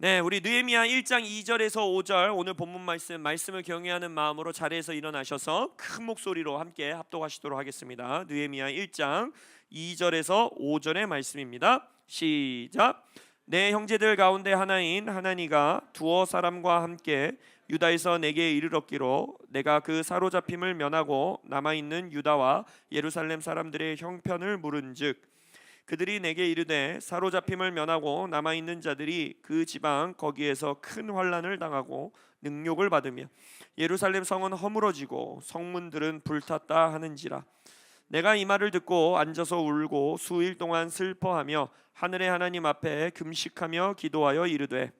네, 우리 느헤미야 1장 2절에서 5절 오늘 본문 말씀을 경외하는 마음으로 자리에서 일어나셔서 큰 목소리로 함께 합독하시도록 하겠습니다. 느헤미야 1장 2절에서 5절의 말씀입니다. 시작. 내 형제들 가운데 하나인 하나니가 두어 사람과 함께 유다에서 내게 이르렀기로 내가 그 사로잡힘을 면하고 남아있는 유다와 예루살렘 사람들의 형편을 물은즉 그들이 내게 이르되 사로잡힘을 면하고 남아있는 자들이 그 지방 거기에서 큰 환난을 당하고 능욕을 받으며 예루살렘 성은 허물어지고 성문들은 불탔다 하는지라. 내가 이 말을 듣고 앉아서 울고 수일 동안 슬퍼하며 하늘의 하나님 앞에 금식하며 기도하여 이르되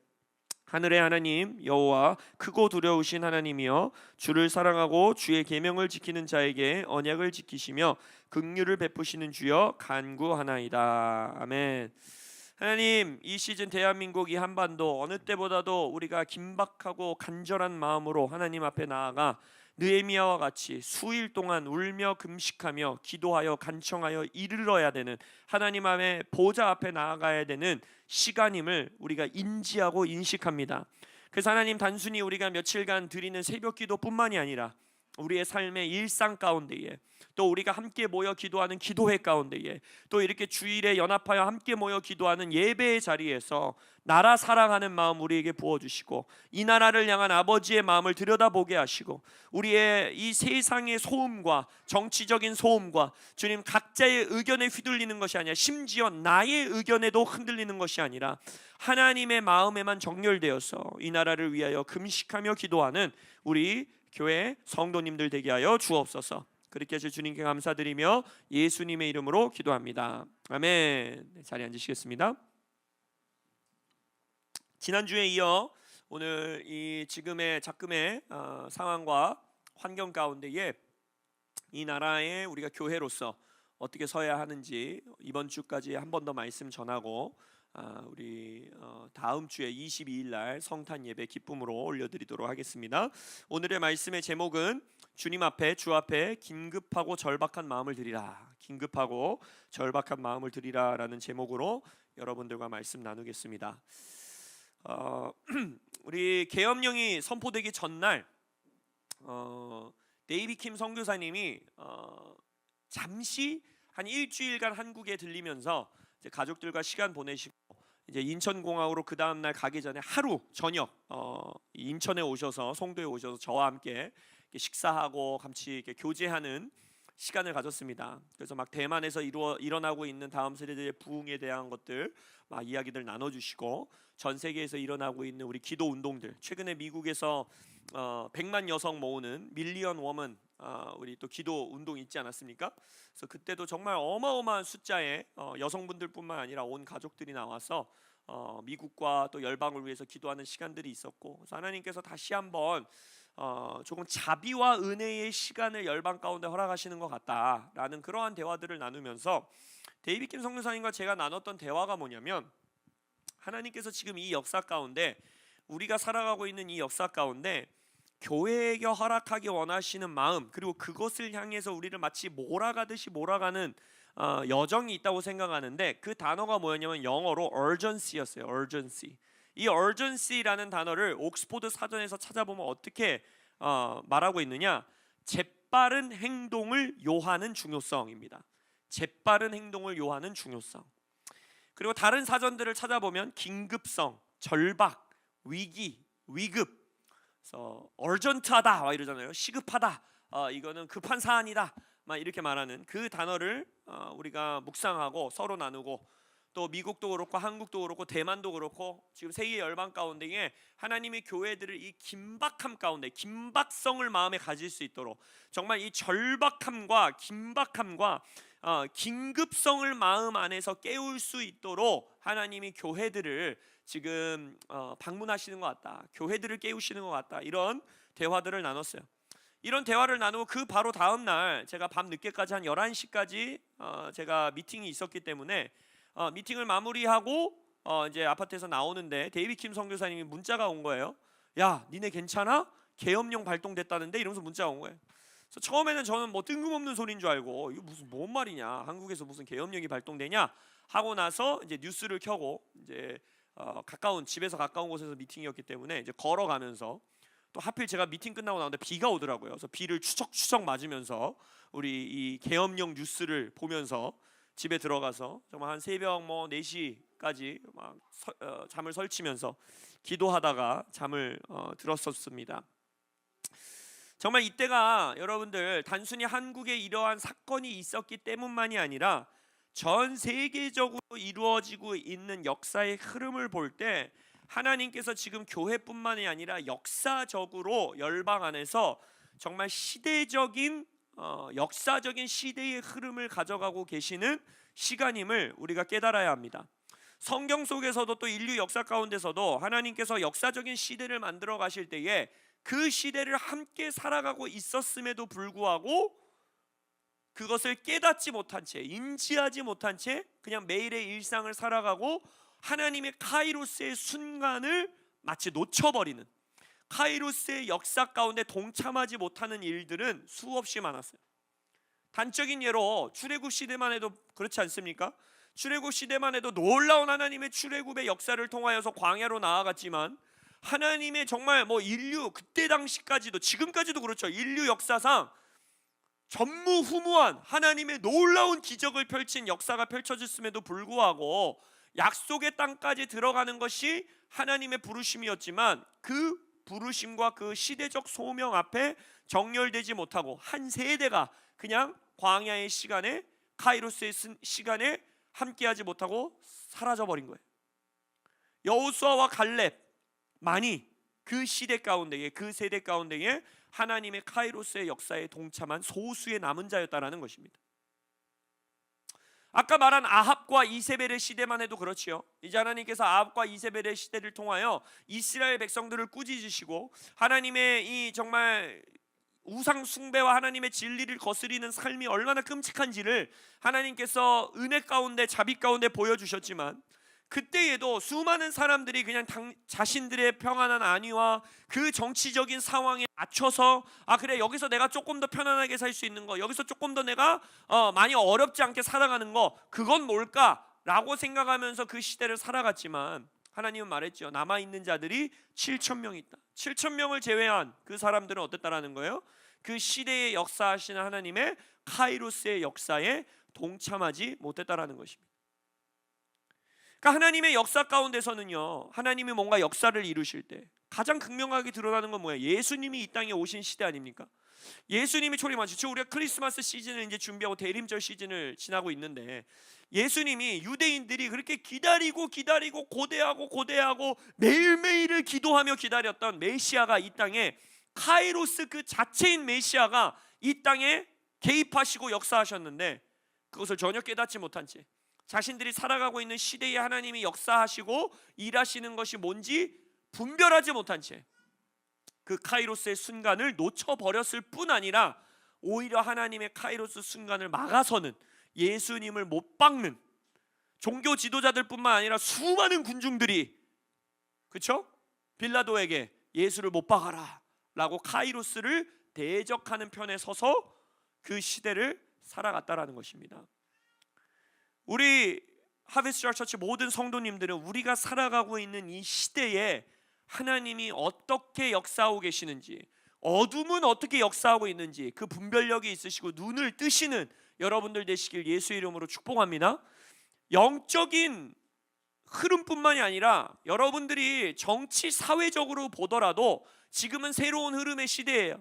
하늘의 하나님 여호와 크고 두려우신 하나님이여 주를 사랑하고 주의 계명을 지키는 자에게 언약을 지키시며 긍휼을 베푸시는 주여 간구하나이다. 아멘. 하나님, 이 시즌 대한민국 이 한반도 어느 때보다도 우리가 긴박하고 간절한 마음으로 하나님 앞에 나아가 느헤미야와 같이 수일 동안 울며 금식하며 기도하여 간청하여 이르러야 되는 하나님 앞에 보좌 앞에 나아가야 되는 시간임을 우리가 인지하고 인식합니다. 그래서 하나님, 단순히 우리가 며칠간 드리는 새벽 기도뿐만이 아니라 우리의 삶의 일상 가운데에 또 우리가 함께 모여 기도하는 기도회 가운데에 또 이렇게 주일에 연합하여 함께 모여 기도하는 예배의 자리에서 나라 사랑하는 마음 우리에게 부어주시고 이 나라를 향한 아버지의 마음을 들여다보게 하시고 우리의 이 세상의 소음과 정치적인 소음과 주님 각자의 의견에 휘둘리는 것이 아니라 심지어 나의 의견에도 흔들리는 것이 아니라 하나님의 마음에만 정렬되어서 이 나라를 위하여 금식하며 기도하는 우리 교회 성도님들 되게 하여 주옵소서. 그렇게 하실 주님께 감사드리며 예수님의 이름으로 기도합니다. 아멘. 자리에 앉으시겠습니다. 지난주에 이어 오늘 이 지금의 작금의 상황과 환경 가운데에 이 나라에 우리가 교회로서 어떻게 서야 하는지 이번 주까지 한 번 더 말씀 전하고 우리 다음 주에 22일 날 성탄 예배 기쁨으로 올려드리도록 하겠습니다. 오늘의 말씀의 제목은 주님 앞에 주 앞에 긴급하고 절박한 마음을 드리라. 긴급하고 절박한 마음을 드리라라는 제목으로 여러분들과 말씀 나누겠습니다. 우리 계엄령이 선포되기 전날 데이비 킴 선교사님이 잠시 한 일주일간 한국에 들리면서 이제 가족들과 시간 보내시고 이제 인천공항으로 그 다음 날 가기 전에 하루 저녁 인천에 오셔서 송도에 오셔서 저와 함께 식사하고 같이 이렇게 교제하는 시간을 가졌습니다. 그래서 막 대만에서 일어나고 있는 다음 세대들의 부흥에 대한 것들 막 이야기들 나눠주시고 전 세계에서 일어나고 있는 우리 기도 운동들, 최근에 미국에서 100만 여성 모으는 밀리언 워먼 우리 또 기도 운동 있지 않았습니까? 그래서 그때도 정말 어마어마한 숫자의 여성분들뿐만 아니라 온 가족들이 나와서 미국과 또 열방을 위해서 기도하는 시간들이 있었고, 그래서 하나님께서 다시 한번 조금 자비와 은혜의 시간을 열방 가운데 허락하시는 것 같다라는 그러한 대화들을 나누면서 데이비 킴 선교사님과 제가 나눴던 대화가 뭐냐면, 하나님께서 지금 이 역사 가운데 우리가 살아가고 있는 이 역사 가운데 교회에게 허락하기 원하시는 마음, 그리고 그것을 향해서 우리를 마치 몰아가듯이 몰아가는 여정이 있다고 생각하는데, 그 단어가 뭐였냐면 영어로 urgency였어요. urgency. 이 urgency라는 단어를 옥스포드 사전에서 찾아보면 어떻게 말하고 있느냐, 재빠른 행동을 요하는 중요성입니다. 재빠른 행동을 요하는 중요성. 그리고 다른 사전들을 찾아보면 긴급성, 절박, 위기, 위급, 그래서 urgent하다 막 이러잖아요. 시급하다, 이거는 급한 사안이다 막 이렇게 말하는 그 단어를 우리가 묵상하고 서로 나누고, 또 미국도 그렇고 한국도 그렇고 대만도 그렇고 지금 세계 열방 가운데에 하나님의 교회들을 이 긴박함 가운데 긴박성을 마음에 가질 수 있도록, 정말 이 절박함과 긴박함과 긴급성을 마음 안에서 깨울 수 있도록 하나님이 교회들을 지금 방문하시는 것 같다, 교회들을 깨우시는 것 같다, 이런 대화들을 나눴어요. 이런 대화를 나누고 그 바로 다음 날 제가 밤 늦게까지 한 11시까지 제가 미팅이 있었기 때문에 미팅을 마무리하고 이제 아파트에서 나오는데 데이비 킴 선교사님이 문자가 온 거예요. 야, 니네 괜찮아? 계엄령 발동됐다는데? 이러면서 문자가 온 거예요. 그래서 처음에는 저는 뭐 뜬금없는 소리인 줄 알고 이거 무슨 뭔 말이냐, 한국에서 무슨 계엄령이 발동되냐 하고 나서 이제 뉴스를 켜고 이제 가까운 집에서 가까운 곳에서 미팅이었기 때문에 이제 걸어가면서 또 하필 제가 미팅 끝나고 나오는데 비가 오더라고요. 그래서 비를 추적추적 맞으면서 우리 이 계엄령 뉴스를 보면서 집에 들어가서 정말 한 새벽 4시까지 막 잠을 설치면서 기도하다가 잠을 들었었습니다. 정말 이때가 여러분들 단순히 한국에 이러한 사건이 있었기 때문만이 아니라 전 세계적으로 이루어지고 있는 역사의 흐름을 볼 때 하나님께서 지금 교회뿐만이 아니라 역사적으로 열방 안에서 정말 시대적인 역사적인 시대의 흐름을 가져가고 계시는 시간임을 우리가 깨달아야 합니다. 성경 속에서도 또 인류 역사 가운데서도 하나님께서 역사적인 시대를 만들어 가실 때에 그 시대를 함께 살아가고 있었음에도 불구하고 그것을 깨닫지 못한 채, 인지하지 못한 채 그냥 매일의 일상을 살아가고 하나님의 카이로스의 순간을 마치 놓쳐버리는, 카이로스의 역사 가운데 동참하지 못하는 일들은 수없이 많았어요. 단적인 예로 출애굽 시대만 해도 그렇지 않습니까? 출애굽 시대만 해도 놀라운 하나님의 출애굽의 역사를 통하여서 광야로 나아갔지만 하나님의 정말 인류 그때 당시까지도 지금까지도 그렇죠. 인류 역사상 전무후무한 하나님의 놀라운 기적을 펼친 역사가 펼쳐졌음에도 불구하고 약속의 땅까지 들어가는 것이 하나님의 부르심이었지만 그 부르심과 그 시대적 소명 앞에 정렬되지 못하고 한 세대가 그냥 광야의 시간에, 카이로스의 시간에 함께하지 못하고 사라져버린 거예요. 여호수아와 갈렙만이 그 시대 가운데에, 그 세대 가운데에 하나님의 카이로스의 역사에 동참한 소수의 남은 자였다라는 것입니다. 아까 말한 아합과 이세벨의 시대만 해도 그렇지요. 이제 하나님께서 아합과 이세벨의 시대를 통하여 이스라엘 백성들을 꾸짖으시고 하나님의 이 정말 우상 숭배와 하나님의 진리를 거스리는 삶이 얼마나 끔찍한지를 하나님께서 은혜 가운데, 자비 가운데 보여주셨지만 그때에도 수많은 사람들이 그냥 자신들의 평안한 안위와 그 정치적인 상황에 맞춰서 그래, 여기서 내가 조금 더 편안하게 살 수 있는 거, 여기서 조금 더 내가 많이 어렵지 않게 살아가는 거, 그건 뭘까라고 생각하면서 그 시대를 살아갔지만 하나님은 말했죠. 남아있는 자들이 7,000명 있다. 7,000명을 제외한 그 사람들은 어땠다라는 거예요? 그 시대의 역사하시는 하나님의 카이로스의 역사에 동참하지 못했다라는 것입니다. 그러니까 하나님의 역사 가운데서는요, 하나님이 뭔가 역사를 이루실 때 가장 극명하게 드러나는 건 뭐예요? 예수님이 이 땅에 오신 시대 아닙니까? 예수님이 초림하신, 지금 우리가 크리스마스 시즌을 이제 준비하고 대림절 시즌을 지나고 있는데 예수님이 유대인들이 그렇게 기다리고 고대하고 매일매일을 기도하며 기다렸던 메시아가 이 땅에, 카이로스 그 자체인 메시아가 이 땅에 개입하시고 역사하셨는데 그것을 전혀 깨닫지 못한 채 자신들이 살아가고 있는 시대에 하나님이 역사하시고 일하시는 것이 뭔지 분별하지 못한 채 그 카이로스의 순간을 놓쳐버렸을 뿐 아니라 오히려 하나님의 카이로스 순간을 막아서는, 예수님을 못 박는 종교 지도자들 뿐만 아니라 수많은 군중들이, 그렇죠? 빌라도에게 예수를 못 박아라 라고 카이로스를 대적하는 편에 서서 그 시대를 살아갔다라는 것입니다. 우리 하베스트 처치 모든 성도님들은 우리가 살아가고 있는 이 시대에 하나님이 어떻게 역사하고 계시는지, 어둠은 어떻게 역사하고 있는지 그 분별력이 있으시고 눈을 뜨시는 여러분들 되시길 예수 이름으로 축복합니다. 영적인 흐름뿐만이 아니라 여러분들이 정치 사회적으로 보더라도 지금은 새로운 흐름의 시대예요.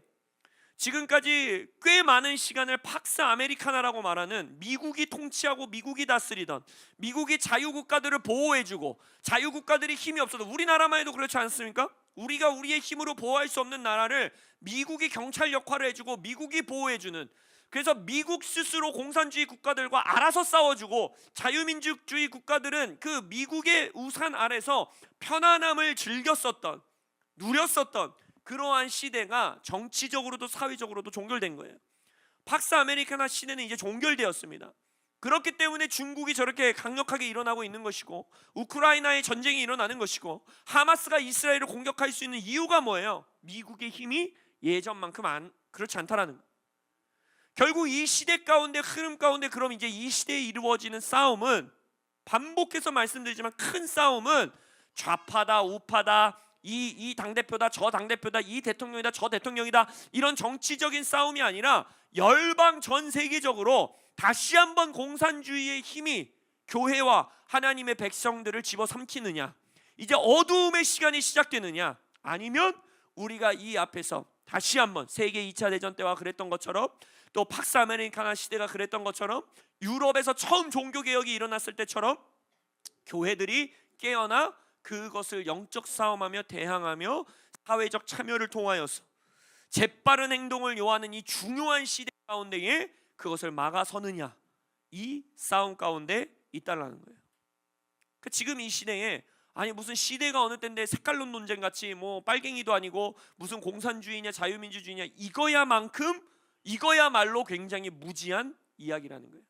지금까지 꽤 많은 시간을 팍스 아메리카나라고 말하는 미국이 통치하고 미국이 다스리던, 미국이 자유국가들을 보호해주고 자유국가들이 힘이 없어도, 우리나라만 해도 그렇지 않습니까? 우리가 우리의 힘으로 보호할 수 없는 나라를 미국이 경찰 역할을 해주고 미국이 보호해주는, 그래서 미국 스스로 공산주의 국가들과 알아서 싸워주고 자유민주주의 국가들은 그 미국의 우산 아래서 편안함을 즐겼었던, 누렸었던 그러한 시대가 정치적으로도 사회적으로도 종결된 거예요. 팍스 아메리카나 시대는 이제 종결되었습니다. 그렇기 때문에 중국이 저렇게 강력하게 일어나고 있는 것이고, 우크라이나의 전쟁이 일어나는 것이고, 하마스가 이스라엘을 공격할 수 있는 이유가 뭐예요? 미국의 힘이 예전만큼 그렇지 않다라는 거예요. 결국 이 시대 가운데, 흐름 가운데, 그럼 이제 이 시대에 이루어지는 싸움은, 반복해서 말씀드리지만 큰 싸움은 좌파다 우파다, 이 당대표다 저 당대표다, 이 대통령이다 저 대통령이다, 이런 정치적인 싸움이 아니라 열방 전 세계적으로 다시 한번 공산주의의 힘이 교회와 하나님의 백성들을 집어삼키느냐, 이제 어두움의 시간이 시작되느냐, 아니면 우리가 이 앞에서 다시 한번 세계 2차 대전 때와 그랬던 것처럼, 또 팍스 아메리카나 시대가 그랬던 것처럼, 유럽에서 처음 종교개혁이 일어났을 때처럼 교회들이 깨어나 그것을 영적 싸움하며 대항하며 사회적 참여를 통하여서 재빠른 행동을 요하는 이 중요한 시대 가운데에 그것을 막아서느냐, 이 싸움 가운데 있다라는 거예요. 지금 이 시대에, 아니 무슨 시대가 어느 때인데 색깔론 논쟁 같이 뭐 빨갱이도 아니고 무슨 공산주의냐 자유민주주의냐, 이거야말로 굉장히 무지한 이야기라는 거예요.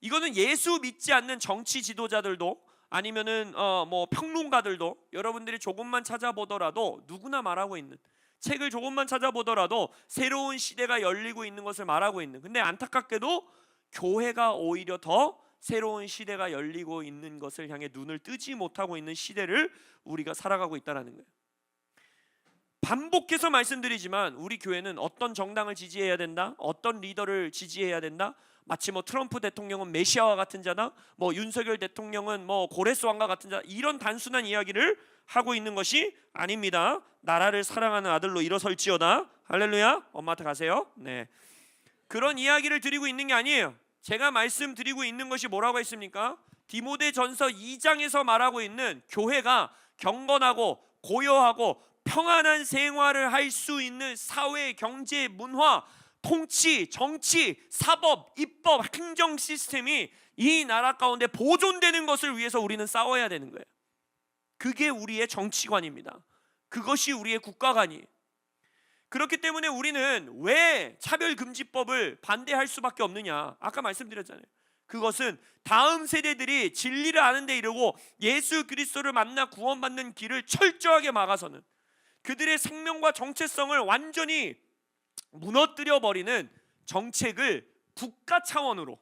이거는 예수 믿지 않는 정치 지도자들도 아니면은 뭐 평론가들도 여러분들이 조금만 찾아보더라도 누구나 말하고 있는, 책을 조금만 찾아보더라도 새로운 시대가 열리고 있는 것을 말하고 있는, 근데 안타깝게도 교회가 오히려 더 새로운 시대가 열리고 있는 것을 향해 눈을 뜨지 못하고 있는 시대를 우리가 살아가고 있다는 거예요. 반복해서 말씀드리지만 우리 교회는 어떤 정당을 지지해야 된다, 어떤 리더를 지지해야 된다, 마치 뭐 트럼프 대통령은 메시아와 같은 자다, 뭐 윤석열 대통령은 뭐 고레스 왕과 같은 자, 이런 단순한 이야기를 하고 있는 것이 아닙니다. 나라를 사랑하는 아들로 일어설지어다. 할렐루야. 엄마한테 가세요. 네, 그런 이야기를 드리고 있는 게 아니에요. 제가 말씀드리고 있는 것이 뭐라고 했습니까? 디모데전서 2장에서 말하고 있는 교회가 경건하고 고요하고 평안한 생활을 할 수 있는 사회, 경제, 문화, 통치, 정치, 사법, 입법, 행정 시스템이 이 나라 가운데 보존되는 것을 위해서 우리는 싸워야 되는 거예요. 그게 우리의 정치관입니다. 그것이 우리의 국가관이에요. 그렇기 때문에 우리는 왜 차별금지법을 반대할 수밖에 없느냐, 아까 말씀드렸잖아요. 그것은 다음 세대들이 진리를 아는 데 이르고 예수 그리스도를 만나 구원받는 길을 철저하게 막아서는 그들의 생명과 정체성을 완전히 무너뜨려 버리는 정책을 국가 차원으로,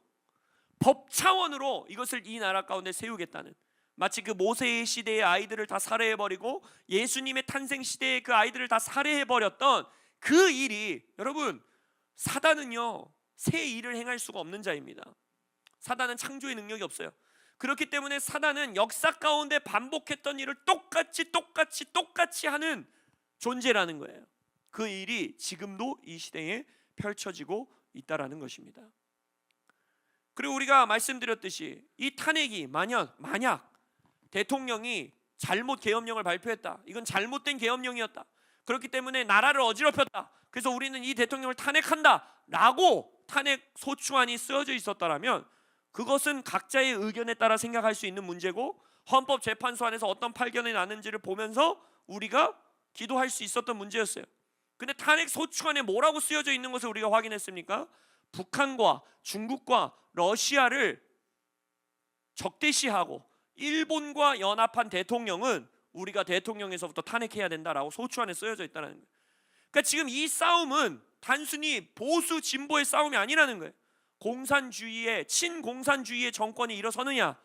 법 차원으로 이것을 이 나라 가운데 세우겠다는, 마치 그 모세의 시대의 아이들을 다 살해해버리고 예수님의 탄생 시대의 그 아이들을 다 살해해버렸던 그 일이, 여러분, 사단은요 새 일을 행할 수가 없는 자입니다. 사단은 창조의 능력이 없어요. 그렇기 때문에 사단은 역사 가운데 반복했던 일을 똑같이 하는 존재라는 거예요. 그 일이 지금도 이 시대에 펼쳐지고 있다라는 것입니다. 그리고 우리가 말씀드렸듯이 이 탄핵이 만약 대통령이 잘못 계엄령을 발표했다, 이건 잘못된 계엄령이었다, 그렇기 때문에 나라를 어지럽혔다, 그래서 우리는 이 대통령을 탄핵한다 라고 탄핵 소추안이 쓰여져 있었다라면 그것은 각자의 의견에 따라 생각할 수 있는 문제고, 헌법재판소 안에서 어떤 판결이 나는지를 보면서 우리가 기도할 수 있었던 문제였어요. 근데 탄핵 소추안에 뭐라고 쓰여져 있는 것을 우리가 확인했습니까? 북한과 중국과 러시아를 적대시하고 일본과 연합한 대통령은 우리가 대통령에서부터 탄핵해야 된다라고 소추안에 쓰여져 있다는 거예요. 그러니까 지금 이 싸움은 단순히 보수 진보의 싸움이 아니라는 거예요. 공산주의의 친공산주의의 정권이 일어서느냐,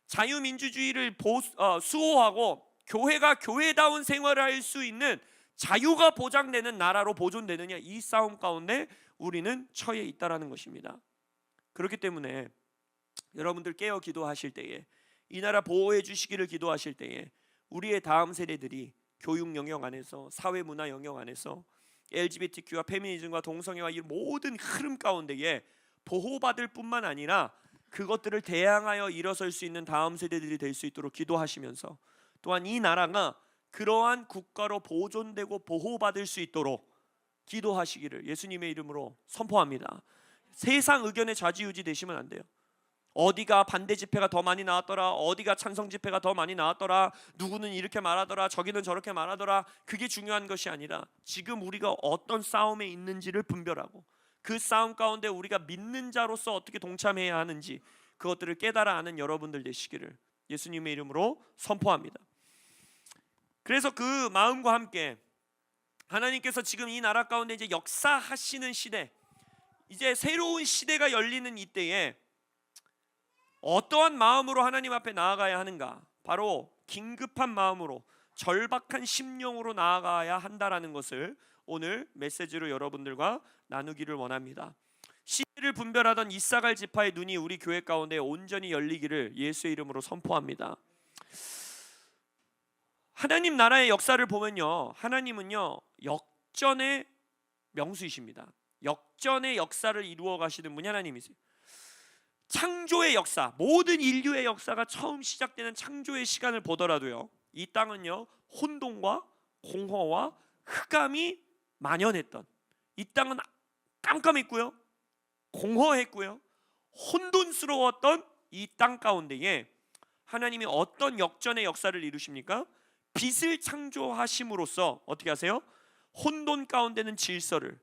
자유민주주의를 수호하고 교회가 교회다운 생활을 할 수 있는 자유가 보장되는 나라로 보존되느냐, 이 싸움 가운데 우리는 처해 있다라는 것입니다. 그렇기 때문에 여러분들 깨어 기도하실 때에, 이 나라 보호해 주시기를 기도하실 때에 우리의 다음 세대들이 교육 영역 안에서, 사회 문화 영역 안에서 LGBTQ와 페미니즘과 동성애와 이 모든 흐름 가운데에 보호받을 뿐만 아니라 그것들을 대항하여 일어설 수 있는 다음 세대들이 될 수 있도록 기도하시면서, 또한 이 나라가 그러한 국가로 보존되고 보호받을 수 있도록 기도하시기를 예수님의 이름으로 선포합니다. 세상 의견에 좌지우지 되시면 안 돼요. 어디가 반대 집회가 더 많이 나왔더라, 어디가 찬성 집회가 더 많이 나왔더라, 누구는 이렇게 말하더라, 저기는 저렇게 말하더라, 그게 중요한 것이 아니라 지금 우리가 어떤 싸움에 있는지를 분별하고 그 싸움 가운데 우리가 믿는 자로서 어떻게 동참해야 하는지 그것들을 깨달아 아는 여러분들 되시기를 예수님의 이름으로 선포합니다. 그래서 그 마음과 함께 하나님께서 지금 이 나라 가운데 이제 역사하시는 시대, 이제 새로운 시대가 열리는 이때에 어떠한 마음으로 하나님 앞에 나아가야 하는가, 바로 긴급한 마음으로 절박한 심령으로 나아가야 한다라는 것을 오늘 메시지로 여러분들과 나누기를 원합니다. 시대를 분별하던 이사갈 지파의 눈이 우리 교회 가운데 온전히 열리기를 예수의 이름으로 선포합니다. 하나님 나라의 역사를 보면요, 하나님은요 역전의 명수이십니다. 역전의 역사를 이루어 가시는 분이 하나님이세요. 창조의 역사, 모든 인류의 역사가 처음 시작되는 창조의 시간을 보더라도요, 이 땅은요 혼돈과 공허와 흑암이 만연했던, 이 땅은 깜깜했고요, 공허했고요, 혼돈스러웠던 이 땅 가운데에 하나님이 어떤 역전의 역사를 이루십니까? 빛을 창조하심으로써 어떻게 하세요? 혼돈 가운데는 질서를,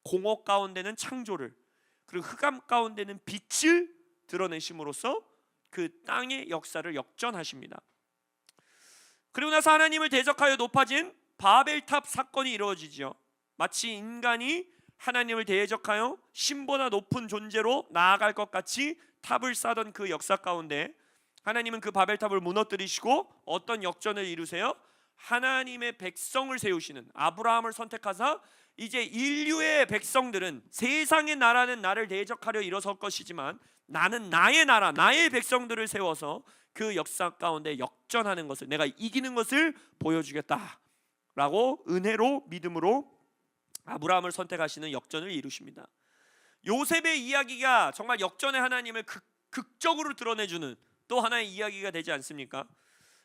공허 가운데는 창조를, 그리고 흑암 가운데는 빛을 드러내심으로써 그 땅의 역사를 역전하십니다. 그리고 나서 하나님을 대적하여 높아진 바벨탑 사건이 이루어지죠. 마치 인간이 하나님을 대적하여 신보다 높은 존재로 나아갈 것 같이 탑을 쌓던 그 역사 가운데 하나님은 그 바벨탑을 무너뜨리시고 어떤 역전을 이루세요? 하나님의 백성을 세우시는, 아브라함을 선택하사 이제 인류의 백성들은 세상의 나라는 나를 대적하려 일어설 것이지만 나는 나의 나라, 나의 백성들을 세워서 그 역사 가운데 역전하는 것을, 내가 이기는 것을 보여주겠다라고 은혜로, 믿음으로 아브라함을 선택하시는 역전을 이루십니다. 요셉의 이야기가 정말 역전의 하나님을 극적으로 드러내주는 또 하나의 이야기가 되지 않습니까?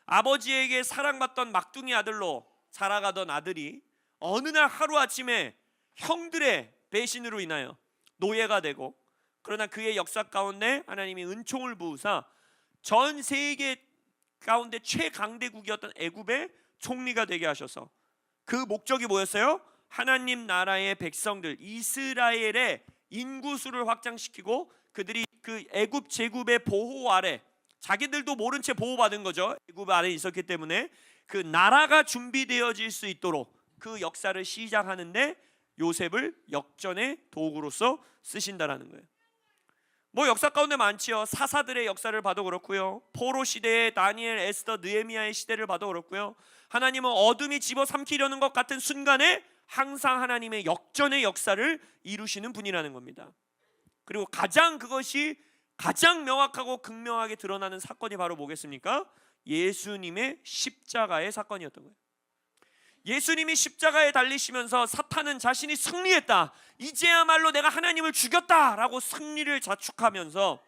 아버지에게 사랑받던 막둥이 아들로 자라가던 아들이 어느 날 하루아침에 형들의 배신으로 인하여 노예가 되고, 그러나 그의 역사 가운데 하나님이 은총을 부으사 전 세계 가운데 최강대국이었던 애굽의 총리가 되게 하셔서, 그 목적이 뭐였어요? 하나님 나라의 백성들 이스라엘의 인구수를 확장시키고 그들이 그 애굽 제국의 보호 아래, 자기들도 모른 채 보호받은 거죠. 애굽 아래 있었기 때문에 그 나라가 준비되어질 수 있도록 그 역사를 시작하는데 요셉을 역전의 도구로서 쓰신다라는 거예요. 뭐 역사 가운데 많지요. 사사들의 역사를 봐도 그렇고요, 포로 시대의 다니엘, 에스더, 느헤미야의 시대를 봐도 그렇고요, 하나님은 어둠이 집어삼키려는 것 같은 순간에 항상 하나님의 역전의 역사를 이루시는 분이라는 겁니다. 그리고 그것이 가장 명확하고 극명하게 드러나는 사건이 바로 뭐겠습니까? 예수님의 십자가의 사건이었던 거예요. 예수님이 십자가에 달리시면서 사탄은 자신이 승리했다, 이제야말로 내가 하나님을 죽였다라고 승리를 자축하면서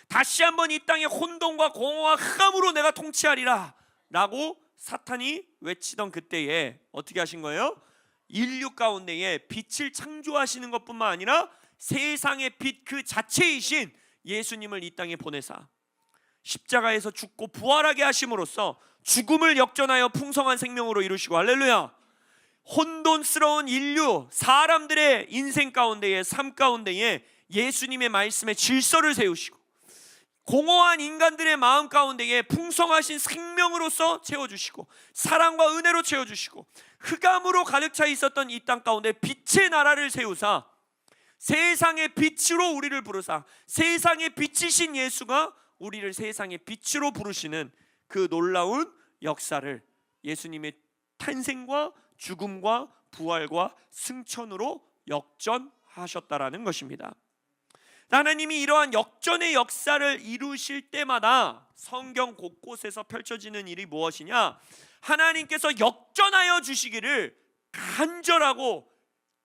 다시 한번 이 땅의 혼돈과 공허와 흑암으로 내가 통치하리라 라고 사탄이 외치던 그때에 어떻게 하신 거예요? 인류 가운데에 빛을 창조하시는 것뿐만 아니라 세상의 빛 그 자체이신 예수님을 이 땅에 보내사 십자가에서 죽고 부활하게 하심으로써 죽음을 역전하여 풍성한 생명으로 이루시고, 할렐루야, 혼돈스러운 인류 사람들의 인생 가운데에, 삶 가운데에 예수님의 말씀에 질서를 세우시고 공허한 인간들의 마음 가운데에 풍성하신 생명으로서 채워주시고 사랑과 은혜로 채워주시고 흑암으로 가득 차 있었던 이 땅 가운데 빛의 나라를 세우사 세상의 빛으로 우리를 부르사 세상의 빛이신 예수가 우리를 세상의 빛으로 부르시는 그 놀라운 역사를 예수님의 탄생과 죽음과 부활과 승천으로 역전하셨다라는 것입니다. 하나님이 이러한 역전의 역사를 이루실 때마다 성경 곳곳에서 펼쳐지는 일이 무엇이냐? 하나님께서 역전하여 주시기를 간절하고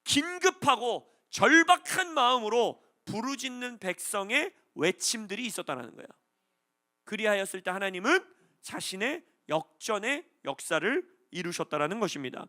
긴급하고 절박한 마음으로 부르짖는 백성의 외침들이 있었다는 거예요. 그리하였을 때 하나님은 자신의 역전의 역사를 이루셨다라는 것입니다.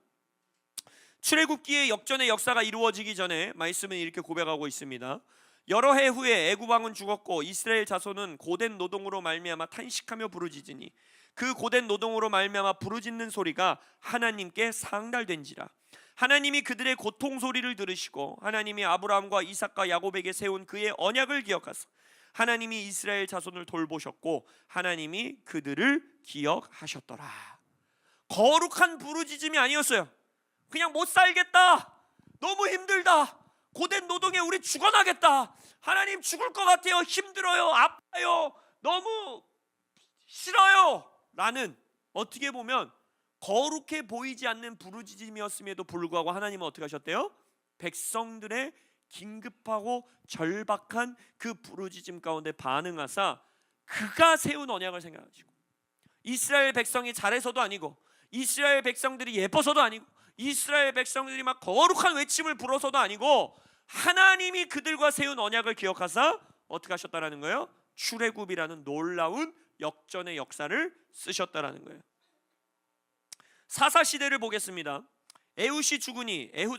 출애굽기의 역전의 역사가 이루어지기 전에 말씀은 이렇게 고백하고 있습니다. 여러 해 후에 애굽 왕은 죽었고 이스라엘 자손은 고된 노동으로 말미암아 탄식하며 부르짖으니 그 고된 노동으로 말미암아 부르짖는 소리가 하나님께 상달된지라. 하나님이 그들의 고통 소리를 들으시고 하나님이 아브라함과 이삭과 야곱에게 세운 그의 언약을 기억하사 하나님이 이스라엘 자손을 돌보셨고 하나님이 그들을 기억하셨더라. 거룩한 부르짖음이 아니었어요. 그냥 못 살겠다, 너무 힘들다, 고된 노동에 우리 죽어나겠다, 하나님 죽을 것 같아요, 힘들어요, 아파요, 너무 싫어요 라는, 어떻게 보면 거룩해 보이지 않는 부르짖음이었음에도 불구하고 하나님은 어떻게 하셨대요? 백성들의 긴급하고 절박한 그 부르짖음 가운데 반응하사 그가 세운 언약을 생각하시고, 이스라엘 백성이 잘해서도 아니고, 이스라엘 백성들이 예뻐서도 아니고, 이스라엘 백성들이 막 거룩한 외침을 불어서도 아니고, 하나님이 그들과 세운 언약을 기억하사 어떻게 하셨다라는 거예요? 출애굽이라는 놀라운 역전의 역사를 쓰셨다라는 거예요. 사사 시대를 보겠습니다. 에훗이 죽으니, 에훗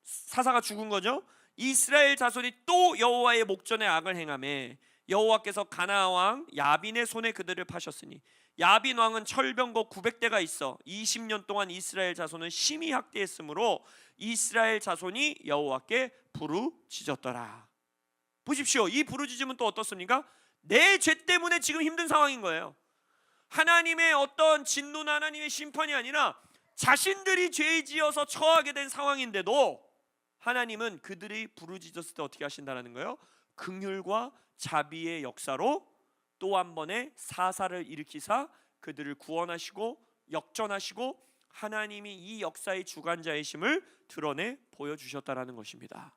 사사가 죽은 거죠. 이스라엘 자손이 또 여호와의 목전에 악을 행하매 여호와께서 가나안 왕 야빈의 손에 그들을 파셨으니, 야빈 왕은 철병거 900대가 있어 20년 동안 이스라엘 자손은 심히 학대했으므로 이스라엘 자손이 여호와께 부르짖었더라. 보십시오. 이 부르짖음은 또 어떻습니까? 내 죄 때문에 지금 힘든 상황인 거예요. 하나님의 어떤 진노나 하나님의 심판이 아니라 자신들이 죄 지어서 처하게 된 상황인데도 하나님은 그들이 부르짖었을 때 어떻게 하신다는 거예요? 긍휼과 자비의 역사로 또 한 번의 사사를 일으키사 그들을 구원하시고 역전하시고 하나님이 이 역사의 주관자이심을 드러내 보여주셨다라는 것입니다.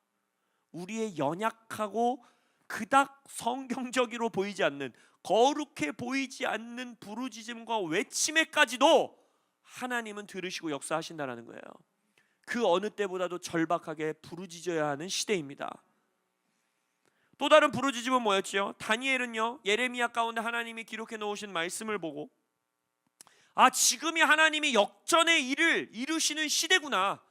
우리의 연약하고 그닥 성경적으로 보이지 않는, 거룩해 보이지 않는 부르짖음과 외침에까지도 하나님은 들으시고 역사하신다는 거예요. 그 어느 때보다도 절박하게 부르짖어야 하는 시대입니다. 또 다른 부르짖음은 뭐였지요? 다니엘은요, 예레미야 가운데 하나님이 기록해 놓으신 말씀을 보고, 아, 지금이 하나님이 역전의 일을 이루시는 시대구나.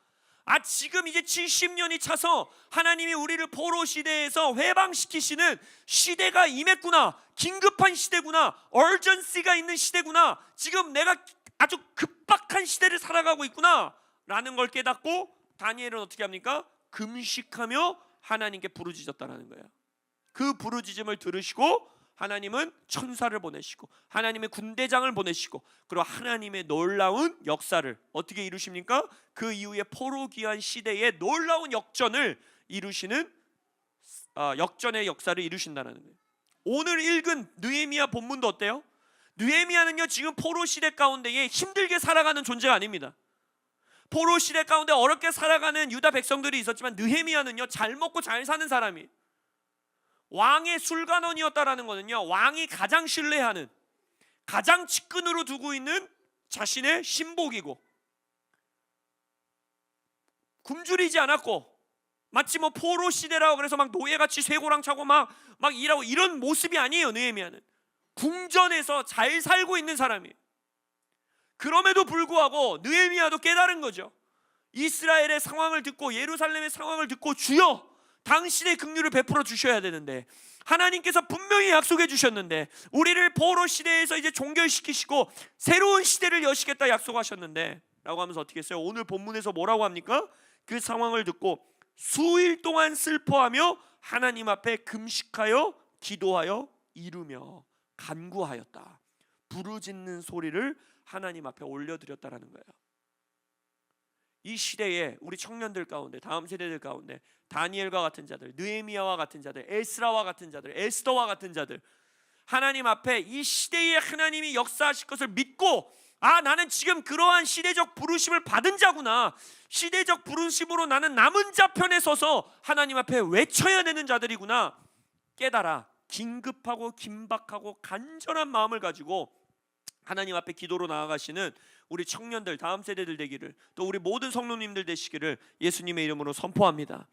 아, 지금 이제 70년이 차서 하나님이 우리를 포로 시대에서 해방시키시는 시대가 임했구나. 긴급한 시대구나. 얼전시가 있는 시대구나. 지금 내가 아주 급박한 시대를 살아가고 있구나 라는 걸 깨닫고, 다니엘은 어떻게 합니까? 금식하며 하나님께 부르짖었다는 거예요. 그 부르짖음을 들으시고 하나님은 천사를 보내시고 하나님의 군대장을 보내시고, 그리고 하나님의 놀라운 역사를 어떻게 이루십니까? 그 이후에 포로 귀환 시대의 놀라운 역전을 이루시는 역전의 역사를 이루신다는 거예요. 오늘 읽은 느헤미야 본문도 어때요? 느헤미야는요, 지금 포로 시대 가운데에 힘들게 살아가는 존재가 아닙니다. 포로 시대 가운데 어렵게 살아가는 유다 백성들이 있었지만 느헤미야는요, 잘 먹고 잘 사는 사람이에요. 왕의 술관원이었다라는 것은요, 왕이 가장 신뢰하는, 가장 측근으로 두고 있는 자신의 신복이고, 굶주리지 않았고, 마치 뭐 포로 시대라고 그래서 막 노예같이 쇠고랑 차고 막 일하고 이런 모습이 아니에요. 느헤미야는 궁전에서 잘 살고 있는 사람이에요. 그럼에도 불구하고 느헤미야도 깨달은 거죠. 이스라엘의 상황을 듣고, 예루살렘의 상황을 듣고, 주여 당신의 긍휼을 베풀어 주셔야 되는데, 하나님께서 분명히 약속해 주셨는데, 우리를 포로 시대에서 이제 종결시키시고 새로운 시대를 여시겠다 약속하셨는데 라고 하면서 어떻게 했어요? 오늘 본문에서 뭐라고 합니까? 그 상황을 듣고 수일 동안 슬퍼하며 하나님 앞에 금식하여 기도하여 이루며 간구하였다. 부르짖는 소리를 하나님 앞에 올려드렸다라는 거예요. 이 시대에 우리 청년들 가운데, 다음 세대들 가운데 다니엘과 같은 자들, 느헤미야와 같은 자들, 에스라와 같은 자들, 에스더와 같은 자들, 하나님 앞에 이 시대에 하나님이 역사하실 것을 믿고, 아, 나는 지금 그러한 시대적 부르심을 받은 자구나, 시대적 부르심으로 나는 남은 자 편에 서서 하나님 앞에 외쳐야 되는 자들이구나 깨달아 긴급하고 긴박하고 간절한 마음을 가지고 하나님 앞에 기도로 나아가시는 우리 청년들, 다음 세대들 되기를, 또 우리 모든 성도님들 되시기를 예수님의 이름으로 선포합니다.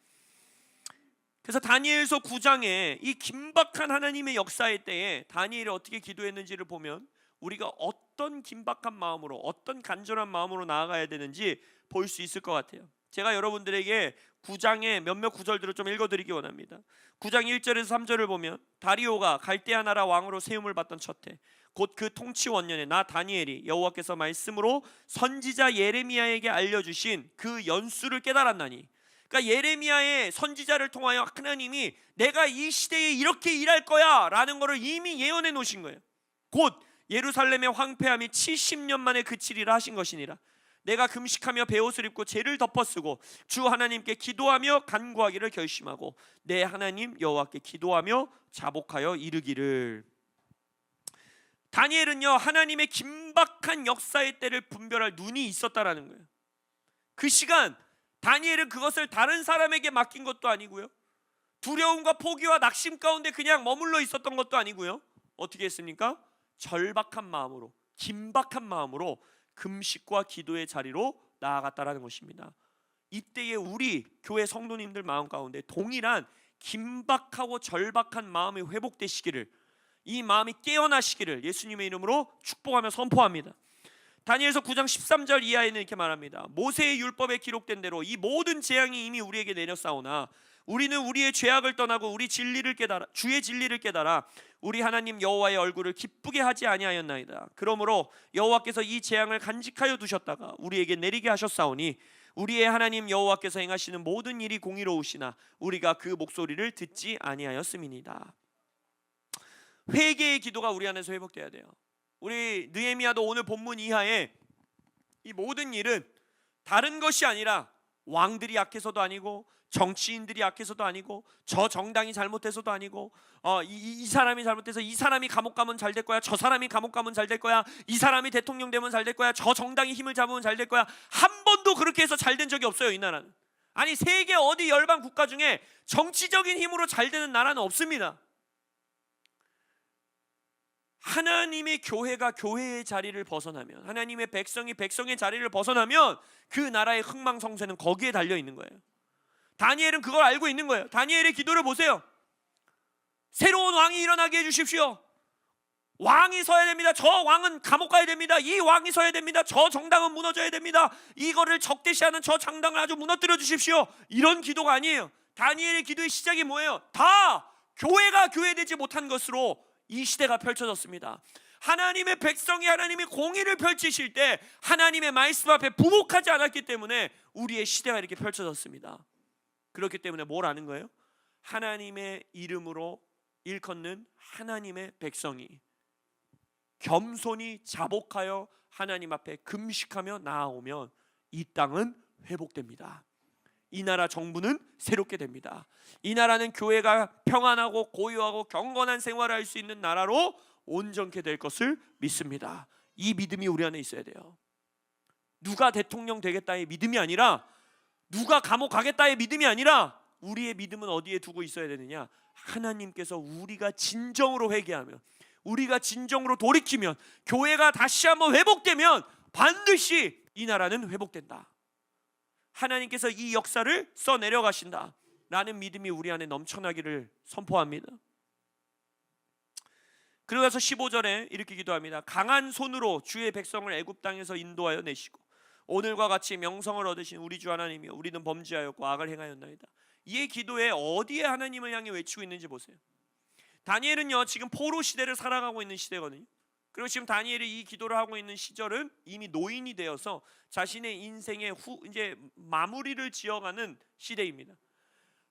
그래서 다니엘서 9장에 이 긴박한 하나님의 역사의 때에 다니엘이 어떻게 기도했는지를 보면 우리가 어떤 긴박한 마음으로, 어떤 간절한 마음으로 나아가야 되는지 볼 수 있을 것 같아요. 제가 여러분들에게 9장의 몇몇 구절들을 좀 읽어드리기 원합니다. 9장 1절에서 3절을 보면, 다리오가 갈대아 나라 왕으로 세움을 받던 첫해 곧 그 통치 원년에 나 다니엘이 여호와께서 말씀으로 선지자 예레미야에게 알려주신 그 연수를 깨달았나니, 그러니까 예레미야의 선지자를 통하여 하나님이 내가 이 시대에 이렇게 일할 거야 라는 것을 이미 예언해 놓으신 거예요. 곧 예루살렘의 황폐함이 70년 만에 그치리라 하신 것이니라. 내가 금식하며 베옷을 입고 죄를 덮어쓰고 주 하나님께 기도하며 간구하기를 결심하고 내 하나님 여호와께 기도하며 자복하여 이르기를. 다니엘은요, 하나님의 긴박한 역사의 때를 분별할 눈이 있었다라는 거예요. 그 시간 다니엘은 그것을 다른 사람에게 맡긴 것도 아니고요, 두려움과 포기와 낙심 가운데 그냥 머물러 있었던 것도 아니고요, 어떻게 했습니까? 절박한 마음으로, 긴박한 마음으로 금식과 기도의 자리로 나아갔다라는 것입니다. 이때에 우리 교회 성도님들 마음 가운데 동일한 긴박하고 절박한 마음이 회복되시기를, 이 마음이 깨어나시기를 예수님의 이름으로 축복하며 선포합니다. 다니엘서 9장 13절 이하에는 이렇게 말합니다. 모세의 율법에 기록된 대로 이 모든 재앙이 이미 우리에게 내렸사오나 우리는 우리의 죄악을 떠나고 우리 진리를 깨달아, 주의 진리를 깨달아 우리 하나님 여호와의 얼굴을 기쁘게 하지 아니하였나이다. 그러므로 여호와께서 이 재앙을 간직하여 두셨다가 우리에게 내리게 하셨사오니 우리의 하나님 여호와께서 행하시는 모든 일이 공의로우시나 우리가 그 목소리를 듣지 아니하였음이니이다. 회개의 기도가 우리 안에서 회복돼야 돼요. 우리 느헤미야도 오늘 본문 이하에 이 모든 일은 다른 것이 아니라 왕들이 약해서도 아니고, 정치인들이 약해서도 아니고, 저 정당이 잘못해서도 아니고, 이 사람이 잘못해서 이 사람이 감옥 가면 잘 될 거야, 저 사람이 감옥 가면 잘 될 거야, 이 사람이 대통령 되면 잘 될 거야, 저 정당이 힘을 잡으면 잘 될 거야. 한 번도 그렇게 해서 잘 된 적이 없어요, 이 나라는. 아니, 세계 어디 열방 국가 중에 정치적인 힘으로 잘 되는 나라는 없습니다. 하나님의 교회가 교회의 자리를 벗어나면, 하나님의 백성이 백성의 자리를 벗어나면 그 나라의 흥망성쇠는 거기에 달려 있는 거예요. 다니엘은 그걸 알고 있는 거예요. 다니엘의 기도를 보세요. 새로운 왕이 일어나게 해주십시오. 왕이 서야 됩니다. 저 왕은 감옥 가야 됩니다. 이 왕이 서야 됩니다. 저 정당은 무너져야 됩니다. 이거를 적대시하는 저 정당을 아주 무너뜨려 주십시오. 이런 기도가 아니에요. 다니엘의 기도의 시작이 뭐예요? 다 교회가 교회되지 못한 것으로 이 시대가 펼쳐졌습니다. 하나님의 백성이 하나님의 공의를 펼치실 때 하나님의 말씀 앞에 부복하지 않았기 때문에 우리의 시대가 이렇게 펼쳐졌습니다. 그렇기 때문에 뭘 아는 거예요? 하나님의 이름으로 일컫는 하나님의 백성이 겸손히 자복하여 하나님 앞에 금식하며 나아오면 이 땅은 회복됩니다. 이 나라 정부는 새롭게 됩니다. 이 나라는 교회가 평안하고 고요하고 경건한 생활을 할 수 있는 나라로 온전케 될 것을 믿습니다. 이 믿음이 우리 안에 있어야 돼요. 누가 대통령 되겠다의 믿음이 아니라, 누가 감옥 가겠다의 믿음이 아니라, 우리의 믿음은 어디에 두고 있어야 되느냐? 하나님께서 우리가 진정으로 회개하면, 우리가 진정으로 돌이키면, 교회가 다시 한번 회복되면 반드시 이 나라는 회복된다. 하나님께서 이 역사를 써내려 가신다 라는 믿음이 우리 안에 넘쳐나기를 선포합니다. 그러면서 15절에 이렇게 기도합니다. 강한 손으로 주의 백성을 애굽 땅에서 인도하여 내시고 오늘과 같이 명성을 얻으신 우리 주 하나님이여, 우리는 범죄하였고 악을 행하였나이다. 이 기도에 어디에 하나님을 향해 외치고 있는지 보세요. 다니엘은요, 지금 포로 시대를 살아가고 있는 시대거든요. 그리고 지금 다니엘이 이 기도를 하고 있는 시절은 이미 노인이 되어서 자신의 인생의 이제 마무리를 지어가는 시대입니다.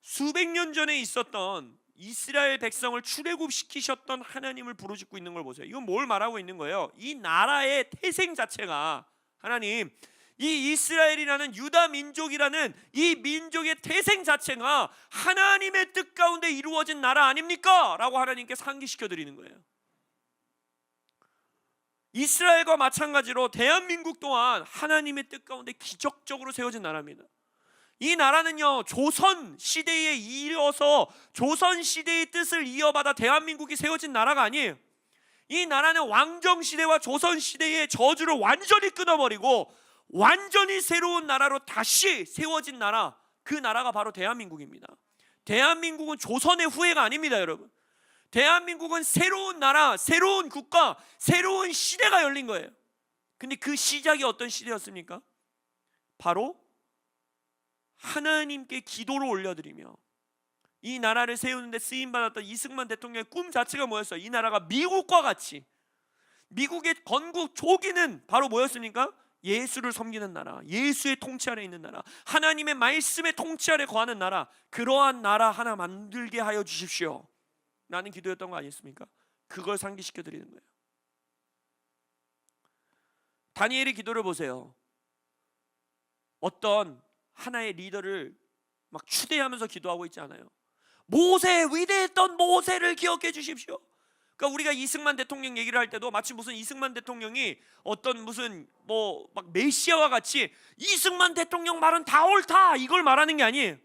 수백 년 전에 있었던 이스라엘 백성을 출애굽시키셨던 하나님을 부르짖고 있는 걸 보세요. 이건 뭘 말하고 있는 거예요? 이 나라의 태생 자체가, 하나님, 이 이스라엘이라는 유다 민족이라는 이 민족의 태생 자체가 하나님의 뜻 가운데 이루어진 나라 아닙니까? 라고 하나님께 상기시켜 드리는 거예요. 이스라엘과 마찬가지로 대한민국 또한 하나님의 뜻 가운데 기적적으로 세워진 나라입니다. 이 나라는요, 조선 시대에 이어서 조선 시대의 뜻을 이어받아 대한민국이 세워진 나라가 아니에요. 이 나라는 왕정 시대와 조선 시대의 저주를 완전히 끊어버리고 완전히 새로운 나라로 다시 세워진 나라, 그 나라가 바로 대한민국입니다. 대한민국은 조선의 후예가 아닙니다, 여러분. 대한민국은 새로운 나라, 새로운 국가, 새로운 시대가 열린 거예요. 근데 그 시작이 어떤 시대였습니까? 바로 하나님께 기도를 올려드리며 이 나라를 세우는데 쓰임받았던 이승만 대통령의 꿈 자체가 뭐였어요? 이 나라가 미국과 같이, 미국의 건국 초기는 바로 뭐였습니까? 예수를 섬기는 나라, 예수의 통치 아래 있는 나라, 하나님의 말씀의 통치 아래 거하는 나라, 그러한 나라 하나 만들게 하여 주십시오 라는 기도였던 거 아니었습니까? 그걸 상기시켜 드리는 거예요. 다니엘의 기도를 보세요. 어떤 하나의 리더를 막 추대하면서 기도하고 있지 않아요. 모세, 위대했던 모세를 기억해 주십시오. 그러니까 우리가 이승만 대통령 얘기를 할 때도 마치 무슨 이승만 대통령이 어떤 무슨 뭐 막 메시아와 같이 이승만 대통령 말은 다 옳다 이걸 말하는 게 아니에요.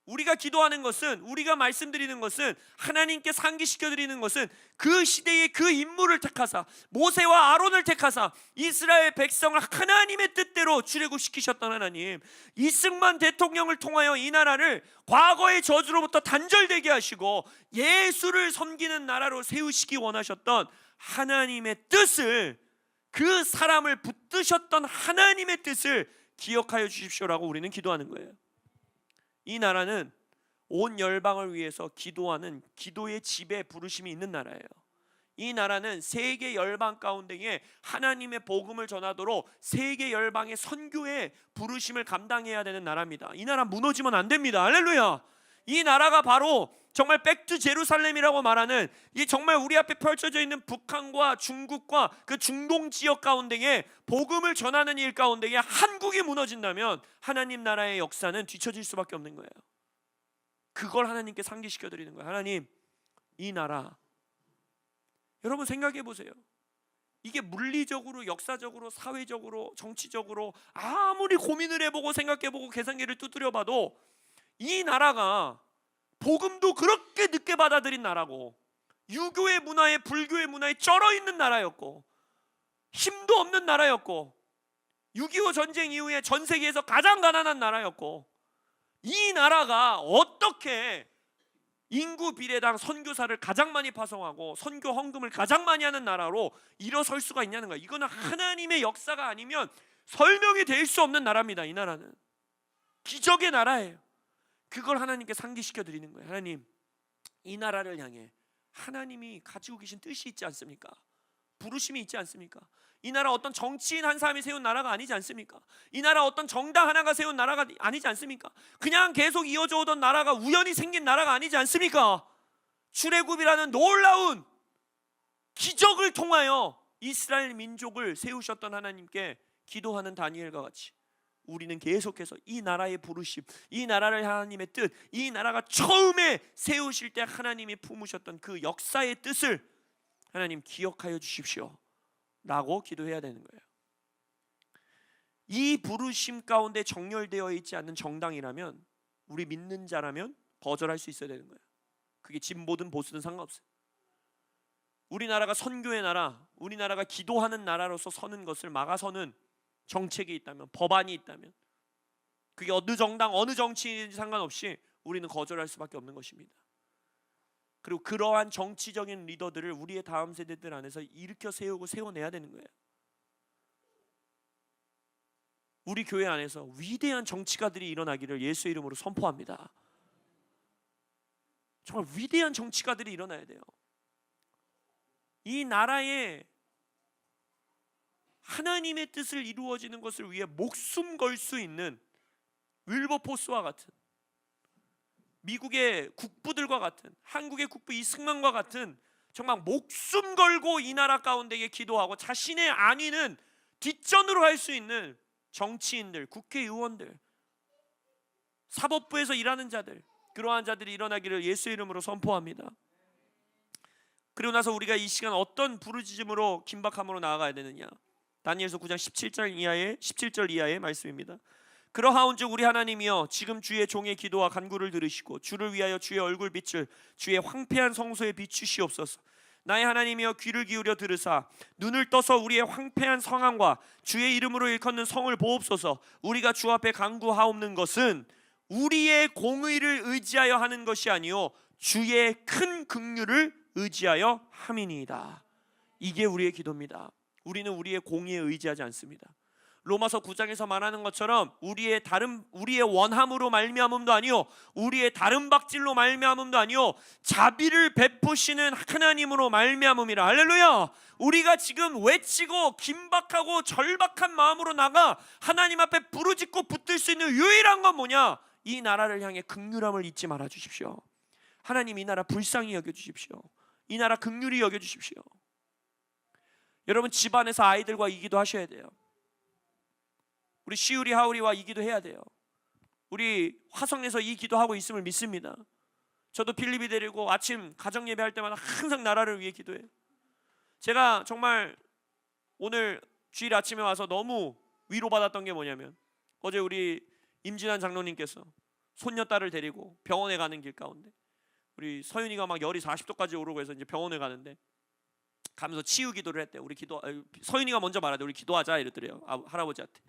우리가 기도하는 것은, 우리가 말씀드리는 것은, 하나님께 상기시켜 드리는 것은 그 시대의 그 인물을 택하사 모세와 아론을 택하사 이스라엘 백성을 하나님의 뜻대로 출애굽시키셨던 하나님, 이승만 대통령을 통하여 이 나라를 과거의 저주로부터 단절되게 하시고 예수를 섬기는 나라로 세우시기 원하셨던 하나님의 뜻을, 그 사람을 붙드셨던 하나님의 뜻을 기억하여 주십시오라고 우리는 기도하는 거예요. 이 나라는 온 열방을 위해서 기도하는 기도의 집에 부르심이 있는 나라예요. 이 나라는 세계 열방 가운데에 하나님의 복음을 전하도록 세계 열방의 선교의 부르심을 감당해야 되는 나라입니다. 이 나라 무너지면 안 됩니다. 할렐루야. 이 나라가 바로 정말 백투 제루살렘이라고 말하는, 이 정말 우리 앞에 펼쳐져 있는 북한과 중국과 그 중동 지역 가운데에 복음을 전하는 일 가운데에 한국이 무너진다면 하나님 나라의 역사는 뒤처질 수밖에 없는 거예요. 그걸 하나님께 상기시켜 드리는 거예요. 하나님, 이 나라, 여러분 생각해 보세요. 이게 물리적으로, 역사적으로, 사회적으로, 정치적으로 아무리 고민을 해보고 생각해보고 계산기를 두드려 봐도 이 나라가 복음도 그렇게 늦게 받아들인 나라고, 유교의 문화에 불교의 문화에 쩔어 있는 나라였고, 힘도 없는 나라였고, 6.25 전쟁 이후에 전 세계에서 가장 가난한 나라였고, 이 나라가 어떻게 인구 비례당 선교사를 가장 많이 파송하고 선교 헌금을 가장 많이 하는 나라로 일어설 수가 있냐는 거야. 이거는 하나님의 역사가 아니면 설명이 될 수 없는 나라입니다. 이 나라는 기적의 나라예요. 그걸 하나님께 상기시켜 드리는 거예요. 하나님, 이 나라를 향해 하나님이 가지고 계신 뜻이 있지 않습니까? 부르심이 있지 않습니까? 이 나라 어떤 정치인 한 사람이 세운 나라가 아니지 않습니까? 이 나라 어떤 정당 하나가 세운 나라가 아니지 않습니까? 그냥 계속 이어져 오던 나라가 우연히 생긴 나라가 아니지 않습니까? 출애굽이라는 놀라운 기적을 통하여 이스라엘 민족을 세우셨던 하나님께 기도하는 다니엘과 같이 우리는 계속해서 이 나라의 부르심, 이 나라를 하나님의 뜻, 이 나라가 처음에 세우실 때 하나님이 품으셨던 그 역사의 뜻을 하나님 기억하여 주십시오 라고 기도해야 되는 거예요. 이 부르심 가운데 정렬되어 있지 않는 정당이라면, 우리 믿는 자라면 거절할 수 있어야 되는 거예요. 그게 진보든 보수든 상관없어요. 우리나라가 선교의 나라, 우리나라가 기도하는 나라로서 서는 것을 막아서는 정책이 있다면, 법안이 있다면, 그게 어느 정당 어느 정치인지 상관없이 우리는 거절할 수밖에 없는 것입니다. 그리고 그러한 정치적인 리더들을 우리의 다음 세대들 안에서 일으켜 세우고 세워내야 되는 거예요. 우리 교회 안에서 위대한 정치가들이 일어나기를 예수의 이름으로 선포합니다. 정말 위대한 정치가들이 일어나야 돼요. 이 나라에 하나님의 뜻을 이루어지는 것을 위해 목숨 걸 수 있는 윌버포스와 같은, 미국의 국부들과 같은, 한국의 국부 이승만과 같은 정말 목숨 걸고 이 나라 가운데에 기도하고 자신의 안위는 뒷전으로 할 수 있는 정치인들, 국회의원들, 사법부에서 일하는 자들, 그러한 자들이 일어나기를 예수의 이름으로 선포합니다. 그리고 나서 우리가 이 시간 어떤 부르짖음으로 긴박함으로 나아가야 되느냐? 다니엘서 9장 17절 이하의 말씀입니다. 그러하온즉 우리 하나님이여, 지금 주의 종의 기도와 간구를 들으시고 주를 위하여 주의 얼굴빛을 주의 황폐한 성소에 비추시옵소서. 나의 하나님이여, 귀를 기울여 들으사 눈을 떠서 우리의 황폐한 상황과 주의 이름으로 일컫는 성을 보옵소서. 우리가 주 앞에 간구하옵는 것은 우리의 공의를 의지하여 하는 것이 아니요 주의 큰 긍휼을 의지하여 함이니이다. 이게 우리의 기도입니다. 우리는 우리의 공의에 의지하지 않습니다. 로마서 9장에서 말하는 것처럼 우리의 원함으로 말미암음도 아니요 우리의 다른 박질로 말미암음도 아니요 자비를 베푸시는 하나님으로 말미암음이라. 할렐루야. 우리가 지금 외치고 긴박하고 절박한 마음으로 나가 하나님 앞에 부르짖고 붙들 수 있는 유일한 건 뭐냐? 이 나라를 향해 긍휼함을 잊지 말아 주십시오. 하나님, 이 나라 불쌍히 여겨 주십시오. 이 나라 긍휼히 여겨 주십시오. 여러분, 집안에서 아이들과 이 기도 하셔야 돼요. 우리 시우리 하우리와 이 기도 해야 돼요. 우리 화성에서 이 기도하고 있음을 믿습니다. 저도 필립이 데리고 아침 가정 예배할 때마다 항상 나라를 위해 기도해요. 제가 정말 오늘 주일 아침에 와서 너무 위로받았던 게 뭐냐면, 어제 우리 임진환 장로님께서 손녀딸을 데리고 병원에 가는 길 가운데, 우리 서윤이가 막 열이 40도까지 오르고 해서 이제 병원에 가는데, 가면서 치유 기도를 했대. 서윤이가 먼저 말하대. 우리 기도하자 이랬더래요, 할아버지한테.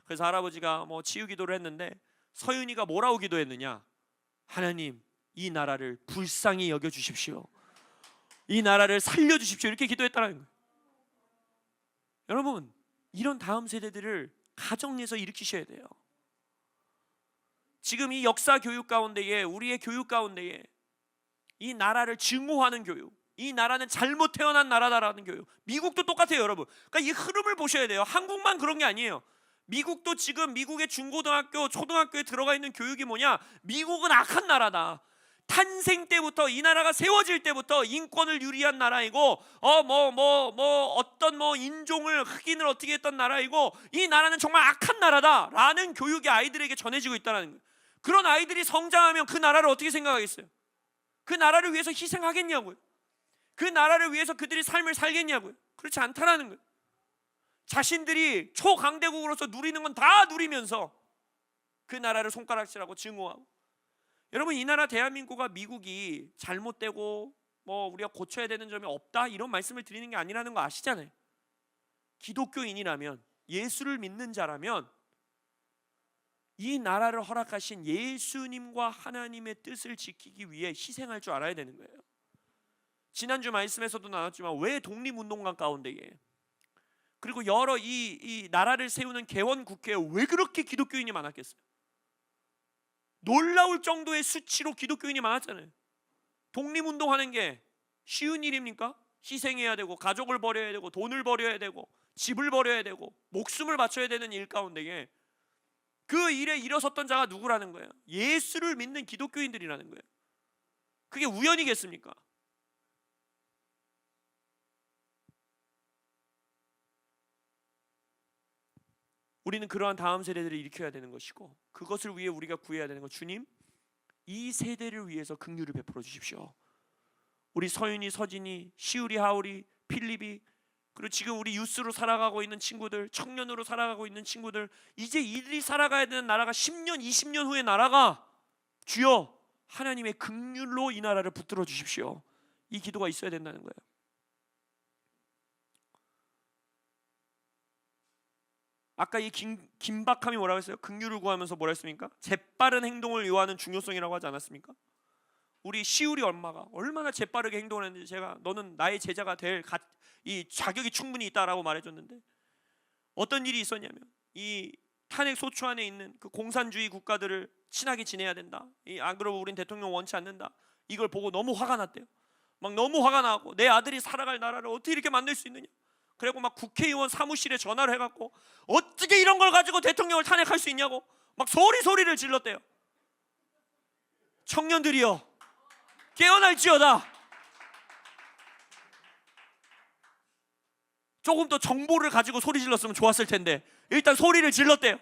그래서 할아버지가 뭐 치유 기도를 했는데, 서윤이가 뭐라고 기도했느냐? 하나님, 이 나라를 불쌍히 여겨 주십시오. 이 나라를 살려 주십시오. 이렇게 기도했다는 거예요. 여러분, 이런 다음 세대들을 가정에서 일으키셔야 돼요. 지금 이 역사 교육 가운데에, 우리의 교육 가운데에 이 나라를 증오하는 교육, 이 나라는 잘못 태어난 나라다라는 교육. 미국도 똑같아요, 여러분. 그러니까 이 흐름을 보셔야 돼요. 한국만 그런 게 아니에요. 미국도 지금 미국의 중고등학교, 초등학교에 들어가 있는 교육이 뭐냐? 미국은 악한 나라다. 탄생 때부터, 이 나라가 세워질 때부터 인권을 유리한 나라이고, 어떤 인종을, 흑인을 어떻게 했던 나라이고, 이 나라는 정말 악한 나라다라는 교육이 아이들에게 전해지고 있다는 거예요. 그런 아이들이 성장하면 그 나라를 어떻게 생각하겠어요? 그 나라를 위해서 희생하겠냐고요? 그 나라를 위해서 그들이 삶을 살겠냐고요? 그렇지 않다라는 거예요. 자신들이 초강대국으로서 누리는 건 다 누리면서 그 나라를 손가락질하고 증오하고. 여러분, 이 나라 대한민국과 미국이 잘못되고 우리가 고쳐야 되는 점이 없다, 이런 말씀을 드리는 게 아니라는 거 아시잖아요. 기독교인이라면, 예수를 믿는 자라면 이 나라를 허락하신 예수님과 하나님의 뜻을 지키기 위해 희생할 줄 알아야 되는 거예요. 지난주 말씀에서도 나눴지만, 왜 독립운동가 가운데에, 그리고 여러 이 나라를 세우는 개원 국회에 왜 그렇게 기독교인이 많았겠어요? 놀라울 정도의 수치로 기독교인이 많았잖아요. 독립운동하는 게 쉬운 일입니까? 희생해야 되고, 가족을 버려야 되고, 돈을 버려야 되고, 집을 버려야 되고, 목숨을 바쳐야 되는 일 가운데에 그 일에 일어섰던 자가 누구라는 거예요? 예수를 믿는 기독교인들이라는 거예요. 그게 우연이겠습니까? 우리는 그러한 다음 세대들을 일으켜야 되는 것이고, 그것을 위해 우리가 구해야 되는 것, 주님, 이 세대를 위해서 긍휼을 베풀어 주십시오. 우리 서윤이, 서진이, 시우리, 하울이, 필립이, 그리고 지금 우리 유스로 살아가고 있는 친구들, 청년으로 살아가고 있는 친구들, 이제 이들이 살아가야 되는 나라가 10년, 20년 후의 나라가, 주여 하나님의 긍휼로 이 나라를 붙들어 주십시오. 이 기도가 있어야 된다는 거예요. 아까 이 긴박함이 뭐라고 했어요? 긍휼을 구하면서 뭐라 했습니까? 재빠른 행동을 요하는 중요성이라고 하지 않았습니까? 우리 시울이 엄마가 얼마나 재빠르게 행동을 했는지, 제가 너는 나의 제자가 될 이 자격이 충분히 있다라고 말해줬는데, 어떤 일이 있었냐면, 이 탄핵 소추 안에 있는 그 공산주의 국가들을 친하게 지내야 된다, 안 그러면 우린 대통령 원치 않는다, 이걸 보고 너무 화가 났대요. 막 너무 화가 나고, 내 아들이 살아갈 나라를 어떻게 이렇게 만들 수 있느냐. 그리고 막 국회의원 사무실에 전화를 해갖고 어떻게 이런 걸 가지고 대통령을 탄핵할 수 있냐고 막 소리를 질렀대요. 청년들이여, 깨어날지어다. 조금 더 정보를 가지고 소리 질렀으면 좋았을 텐데 일단 소리를 질렀대요.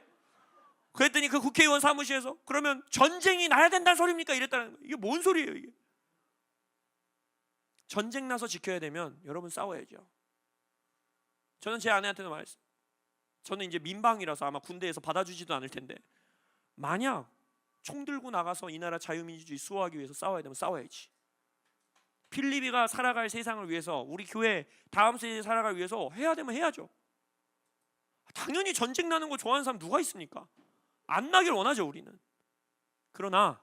그랬더니 그 국회의원 사무실에서, 그러면 전쟁이 나야 된다는 소리입니까? 이랬다는 거예요. 이게 뭔 소리예요 이게? 전쟁 나서 지켜야 되면 여러분 싸워야죠. 저는 제 아내한테도 말했어요. 저는 이제 민방이라서 아마 군대에서 받아주지도 않을 텐데, 만약 총 들고 나가서 이 나라 자유민주주의 수호하기 위해서 싸워야 되면 싸워야지. 필리비가 살아갈 세상을 위해서, 우리 교회 다음 세대 살아갈 위해서 해야 되면 해야죠. 당연히 전쟁 나는 거 좋아하는 사람 누가 있습니까? 안 나길 원하죠 우리는. 그러나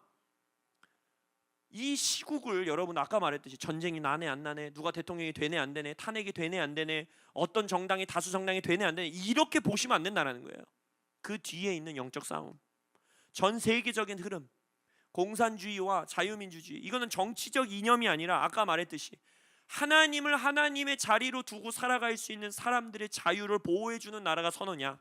이 시국을, 여러분 아까 말했듯이 전쟁이 나네 안 나네, 누가 대통령이 되네 안 되네, 탄핵이 되네 안 되네, 어떤 정당이 다수 정당이 되네 안 되네, 이렇게 보시면 안 된다는 거예요. 그 뒤에 있는 영적 싸움, 전 세계적인 흐름, 공산주의와 자유민주주의, 이거는 정치적 이념이 아니라 아까 말했듯이 하나님을 하나님의 자리로 두고 살아갈 수 있는 사람들의 자유를 보호해주는 나라가 선호냐,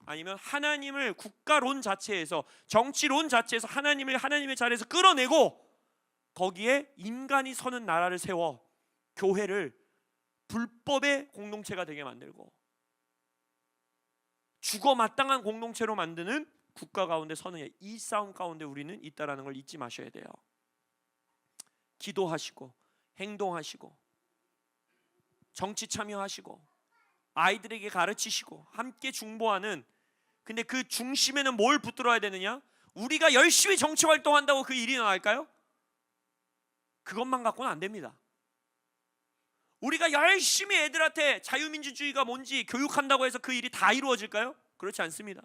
아니면 하나님을 국가론 자체에서, 정치론 자체에서 하나님을 하나님의 자리에서 끌어내고 거기에 인간이 서는 나라를 세워 교회를 불법의 공동체가 되게 만들고 죽어 마땅한 공동체로 만드는 국가 가운데 서느냐, 이 싸움 가운데 우리는 있다라는 걸 잊지 마셔야 돼요. 기도하시고 행동하시고 정치 참여하시고 아이들에게 가르치시고 함께 중보하는, 근데 그 중심에는 뭘 붙들어야 되느냐? 우리가 열심히 정치 활동한다고 그 일이 나갈까요? 그것만 갖고는 안 됩니다. 우리가 열심히 애들한테 자유민주주의가 뭔지 교육한다고 해서 그 일이 다 이루어질까요? 그렇지 않습니다.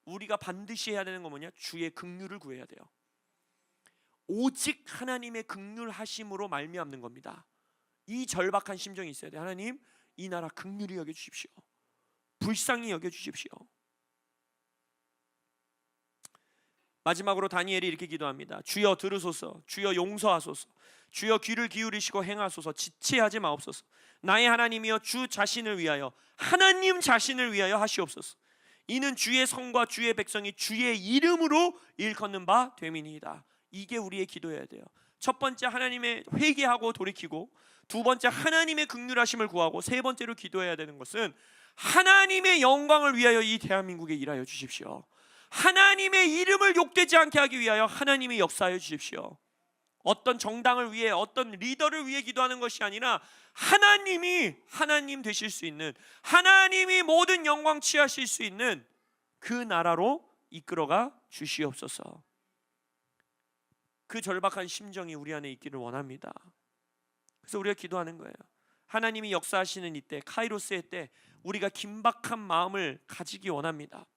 우리가 반드시 해야 되는 건 뭐냐? 주의 긍휼을 구해야 돼요. 오직 하나님의 긍휼하심으로 말미암는 겁니다. 이 절박한 심정이 있어야 돼요. 하나님, 이 나라 긍휼히 여겨주십시오. 불쌍히 여겨주십시오. 마지막으로 다니엘이 이렇게 기도합니다. 주여 들으소서, 주여 용서하소서, 주여 귀를 기울이시고 행하소서, 지체하지 마옵소서. 나의 하나님이여 주 자신을 위하여, 하나님 자신을 위하여 하시옵소서. 이는 주의 성과 주의 백성이 주의 이름으로 일컫는 바 됨이니이다. 이게 우리의 기도여야 돼요. 첫 번째 하나님의 회개하고 돌이키고, 두 번째 하나님의 긍휼하심을 구하고, 세 번째로 기도해야 되는 것은 하나님의 영광을 위하여 이 대한민국에 일하여 주십시오. 하나님의 이름을 욕되지 않게 하기 위하여 하나님이 역사하여 주십시오. 어떤 정당을 위해, 어떤 리더를 위해 기도하는 것이 아니라 하나님이 하나님 되실 수 있는, 하나님이 모든 영광 취하실 수 있는 그 나라로 이끌어가 주시옵소서. 그 절박한 심정이 우리 안에 있기를 원합니다. 그래서 우리가 기도하는 거예요. 하나님이 역사하시는 이때, 카이로스의 때 우리가 긴박한 마음을 가지기 원합니다.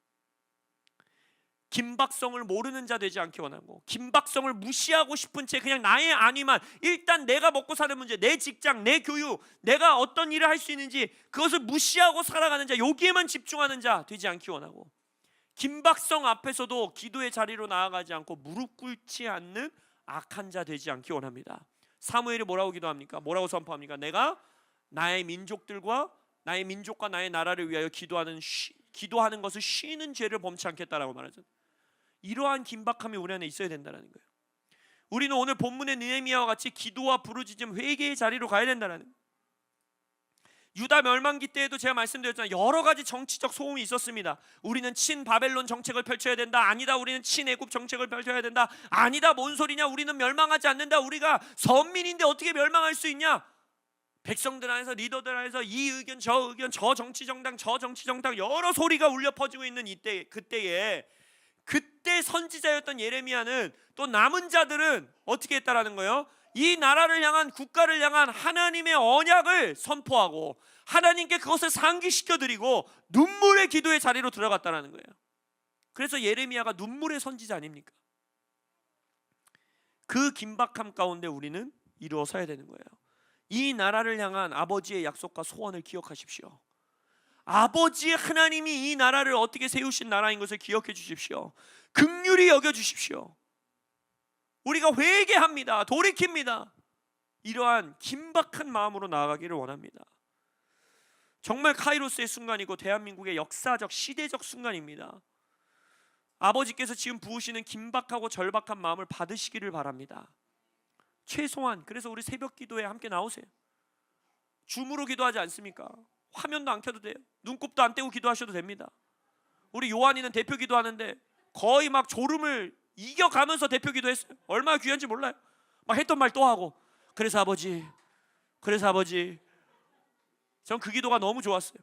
긴박성을 모르는 자 되지 않기 원하고, 긴박성을 무시하고 싶은 채 그냥 나의 안위만, 일단 내가 먹고 사는 문제, 내 직장, 내 교육, 내가 어떤 일을 할 수 있는지 그것을 무시하고 살아가는 자, 여기에만 집중하는 자 되지 않기 원하고, 긴박성 앞에서도 기도의 자리로 나아가지 않고 무릎 꿇지 않는 악한 자 되지 않기 원합니다. 사무엘이 뭐라고 기도합니까? 뭐라고 선포합니까? 내가 나의 민족과 나의 나라를 위하여 기도하는 것을 쉬는 죄를 범치 않겠다라고 말하죠. 이러한 긴박함이 우리 안에 있어야 된다는 거예요. 우리는 오늘 본문의 느헤미야와 같이 기도와 부르짖음, 회개의 자리로 가야 된다는 거예요. 유다 멸망기 때에도 제가 말씀드렸잖아요. 여러 가지 정치적 소음이 있었습니다. 우리는 친바벨론 정책을 펼쳐야 된다. 아니다, 우리는 친애굽 정책을 펼쳐야 된다. 아니다, 뭔 소리냐, 우리는 멸망하지 않는다. 우리가 선민인데 어떻게 멸망할 수 있냐. 백성들 안에서, 리더들 안에서 이 의견 저 의견, 저 정치 정당 저 정치 정당 여러 소리가 울려 퍼지고 있는 이때, 그때 선지자였던 예레미야는, 또 남은 자들은 어떻게 했다라는 거예요? 이 나라를 향한, 국가를 향한 하나님의 언약을 선포하고 하나님께 그것을 상기시켜 드리고 눈물의 기도의 자리로 들어갔다라는 거예요. 그래서 예레미야가 눈물의 선지자 아닙니까? 그 긴박함 가운데 우리는 이루어서야 되는 거예요. 이 나라를 향한 아버지의 약속과 소원을 기억하십시오. 아버지의 하나님이 이 나라를 어떻게 세우신 나라인 것을 기억해 주십시오. 긍휼히 여겨 주십시오. 우리가 회개합니다. 돌이킵니다. 이러한 긴박한 마음으로 나아가기를 원합니다. 정말 카이로스의 순간이고 대한민국의 역사적, 시대적 순간입니다. 아버지께서 지금 부으시는 긴박하고 절박한 마음을 받으시기를 바랍니다. 최소한 그래서 우리 새벽 기도에 함께 나오세요. 줌으로 기도하지 않습니까? 화면도 안 켜도 돼요. 눈곱도 안 떼고 기도하셔도 됩니다. 우리 요한이는 대표 기도하는데 거의 막 졸음을 이겨가면서 대표 기도했어요. 얼마나 귀한지 몰라요. 막 했던 말 또 하고, 그래서 아버지 전 그 기도가 너무 좋았어요.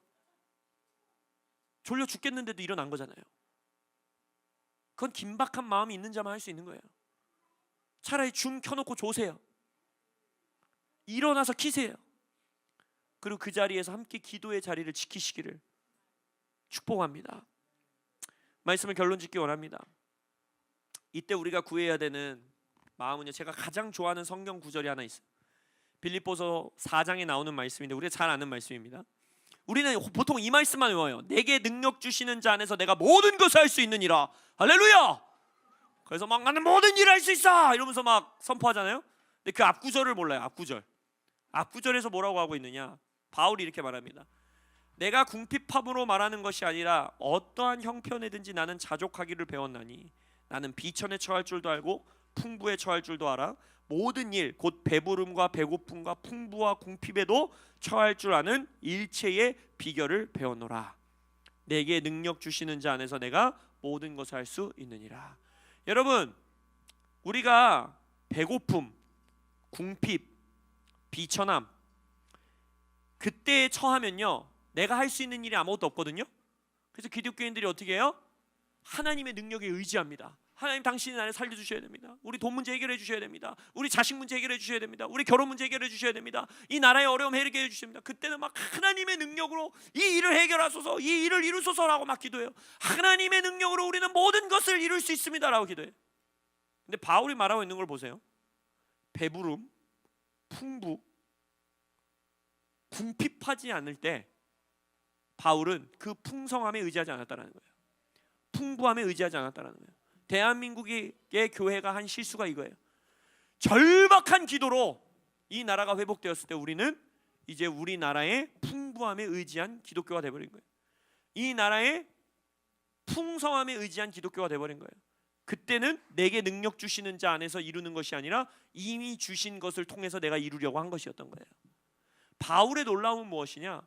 졸려 죽겠는데도 일어난 거잖아요. 그건 긴박한 마음이 있는 자만 할 수 있는 거예요. 차라리 줌 켜놓고 조세요. 일어나서 키세요. 그리고 그 자리에서 함께 기도의 자리를 지키시기를 축복합니다. 말씀을 결론 짓기 원합니다. 이때 우리가 구해야 되는 마음은요, 제가 가장 좋아하는 성경 구절이 하나 있어요. 빌립보서 4장에 나오는 말씀인데 우리가 잘 아는 말씀입니다. 우리는 보통 이 말씀만 외워요. 내게 능력 주시는 자 안에서 내가 모든 것을 할 수 있느니라. 할렐루야. 그래서 막 나는 모든 일을 할 수 있어 이러면서 막 선포하잖아요. 근데 그 앞구절을 몰라요. 앞구절에서 뭐라고 하고 있느냐. 바울이 이렇게 말합니다. 내가 궁핍함으로 말하는 것이 아니라 어떠한 형편에든지 나는 자족하기를 배웠나니 나는 비천에 처할 줄도 알고 풍부에 처할 줄도 알아. 모든 일 곧 배부름과 배고픔과 풍부와 궁핍에도 처할 줄 아는 일체의 비결을 배웠노라. 내게 능력 주시는 자 안에서 내가 모든 것을 할 수 있느니라. 여러분, 우리가 배고픔, 궁핍, 비천함, 그때에 처하면요, 내가 할 수 있는 일이 아무것도 없거든요. 그래서 기독교인들이 어떻게 해요? 하나님의 능력에 의지합니다. 하나님, 당신이 나를 살려주셔야 됩니다. 우리 돈 문제 해결해 주셔야 됩니다. 우리 자식 문제 해결해 주셔야 됩니다. 우리 결혼 문제 해결해 주셔야 됩니다. 이 나라의 어려움 해결해 주셔야 됩니다. 그때는 막 하나님의 능력으로 이 일을 해결하소서, 이 일을 이루소서라고 막 기도해요. 하나님의 능력으로 우리는 모든 것을 이룰 수 있습니다라고 기도해요. 근데 바울이 말하고 있는 걸 보세요. 배부름, 풍부, 궁핍하지 않을 때 바울은 그 풍성함에 의지하지 않았다는 거예요. 풍부함에 의지하지 않았다는 거예요. 대한민국의 교회가 한 실수가 이거예요. 절박한 기도로 이 나라가 회복되었을 때 우리는 이제 우리나라의 풍부함에 의지한 기독교가 되어버린 거예요. 이 나라의 풍성함에 의지한 기독교가 되어버린 거예요. 그때는 내게 능력 주시는 자 안에서 이루는 것이 아니라 이미 주신 것을 통해서 내가 이루려고 한 것이었던 거예요. 바울의 놀라움은 무엇이냐?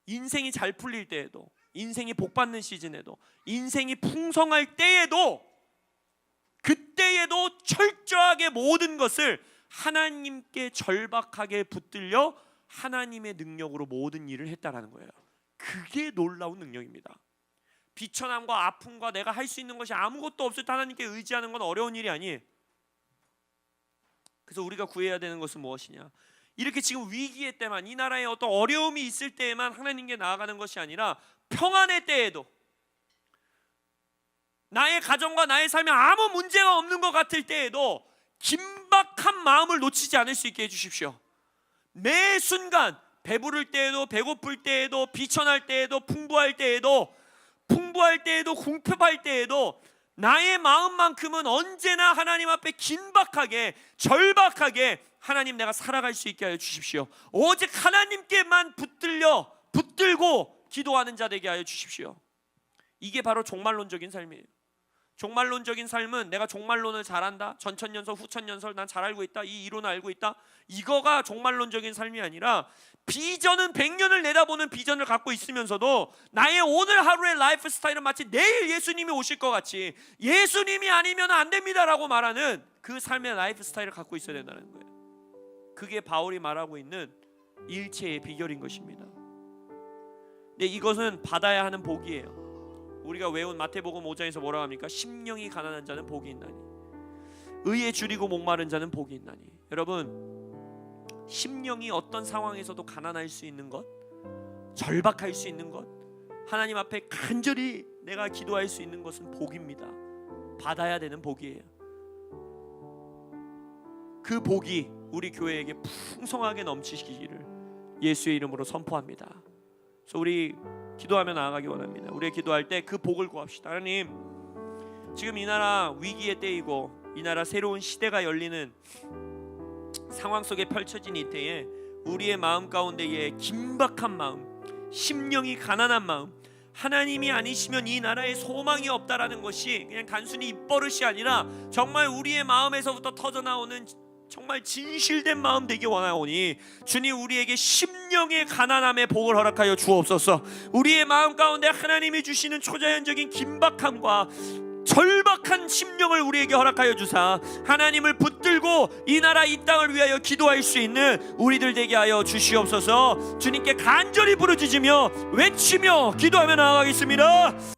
인생이 잘 풀릴 때에도, 인생이 복받는 시즌에도, 인생이 풍성할 때에도, 그때에도 철저하게 모든 것을 하나님께 절박하게 붙들려 하나님의 능력으로 모든 일을 했다라는 거예요. 그게 놀라운 능력입니다. 비천함과 아픔과 내가 할 수 있는 것이 아무것도 없을 때 하나님께 의지하는 건 어려운 일이 아니에요. 그래서 우리가 구해야 되는 것은 무엇이냐? 이렇게 지금 위기의 때만, 이 나라에 어떤 어려움이 있을 때에만 하나님께 나아가는 것이 아니라 평안의 때에도, 나의 가정과 나의 삶에 아무 문제가 없는 것 같을 때에도 긴박한 마음을 놓치지 않을 수 있게 해주십시오. 매 순간, 배부를 때에도, 배고플 때에도, 비천할 때에도, 풍부할 때에도, 궁핍할 때에도 나의 마음만큼은 언제나 하나님 앞에 긴박하게, 절박하게 하나님, 내가 살아갈 수 있게 하여 주십시오. 오직 하나님께만 붙들고 기도하는 자 되게 하여 주십시오. 이게 바로 종말론적인 삶이에요. 종말론적인 삶은 내가 종말론을 잘한다, 전천년설 후천년설 난 잘 알고 있다, 이 이론을 알고 있다, 이거가 종말론적인 삶이 아니라 비전은 100년을 내다보는 비전을 갖고 있으면서도 나의 오늘 하루의 라이프 스타일은 마치 내일 예수님이 오실 것 같이 예수님이 아니면 안 됩니다라고 말하는 그 삶의 라이프 스타일을 갖고 있어야 된다는 거예요. 그게 바울이 말하고 있는 일체의 비결인 것입니다. 근데 이것은 받아야 하는 복이에요. 우리가 외운 마태복음 5장에서 뭐라고 합니까? 심령이 가난한 자는 복이 있나니, 의에 줄이고 목마른 자는 복이 있나니. 여러분, 심령이 어떤 상황에서도 가난할 수 있는 것, 절박할 수 있는 것, 하나님 앞에 간절히 내가 기도할 수 있는 것은 복입니다. 받아야 되는 복이에요. 그 복이 우리 교회에게 풍성하게 넘치시기를 예수의 이름으로 선포합니다. 그래서 우리 기도하며 나아가기 원합니다. 우리가 기도할 때 그 복을 구합시다. 하나님, 지금 이 나라 위기의 때이고 이 나라 새로운 시대가 열리는 상황 속에 펼쳐진 이 때에 우리의 마음 가운데에 긴박한 마음, 심령이 가난한 마음, 하나님이 아니시면 이 나라에 소망이 없다라는 것이 그냥 단순히 입버릇이 아니라 정말 우리의 마음에서부터 터져나오는 정말 진실된 마음 되기 원하오니 주님, 우리에게 심령의 가난함의 복을 허락하여 주옵소서. 우리의 마음 가운데 하나님이 주시는 초자연적인 긴박함과 절박한 심령을 우리에게 허락하여 주사 하나님을 붙들고 이 나라 이 땅을 위하여 기도할 수 있는 우리들 되게 하여 주시옵소서. 주님께 간절히 부르짖으며 외치며 기도하며 나아가겠습니다.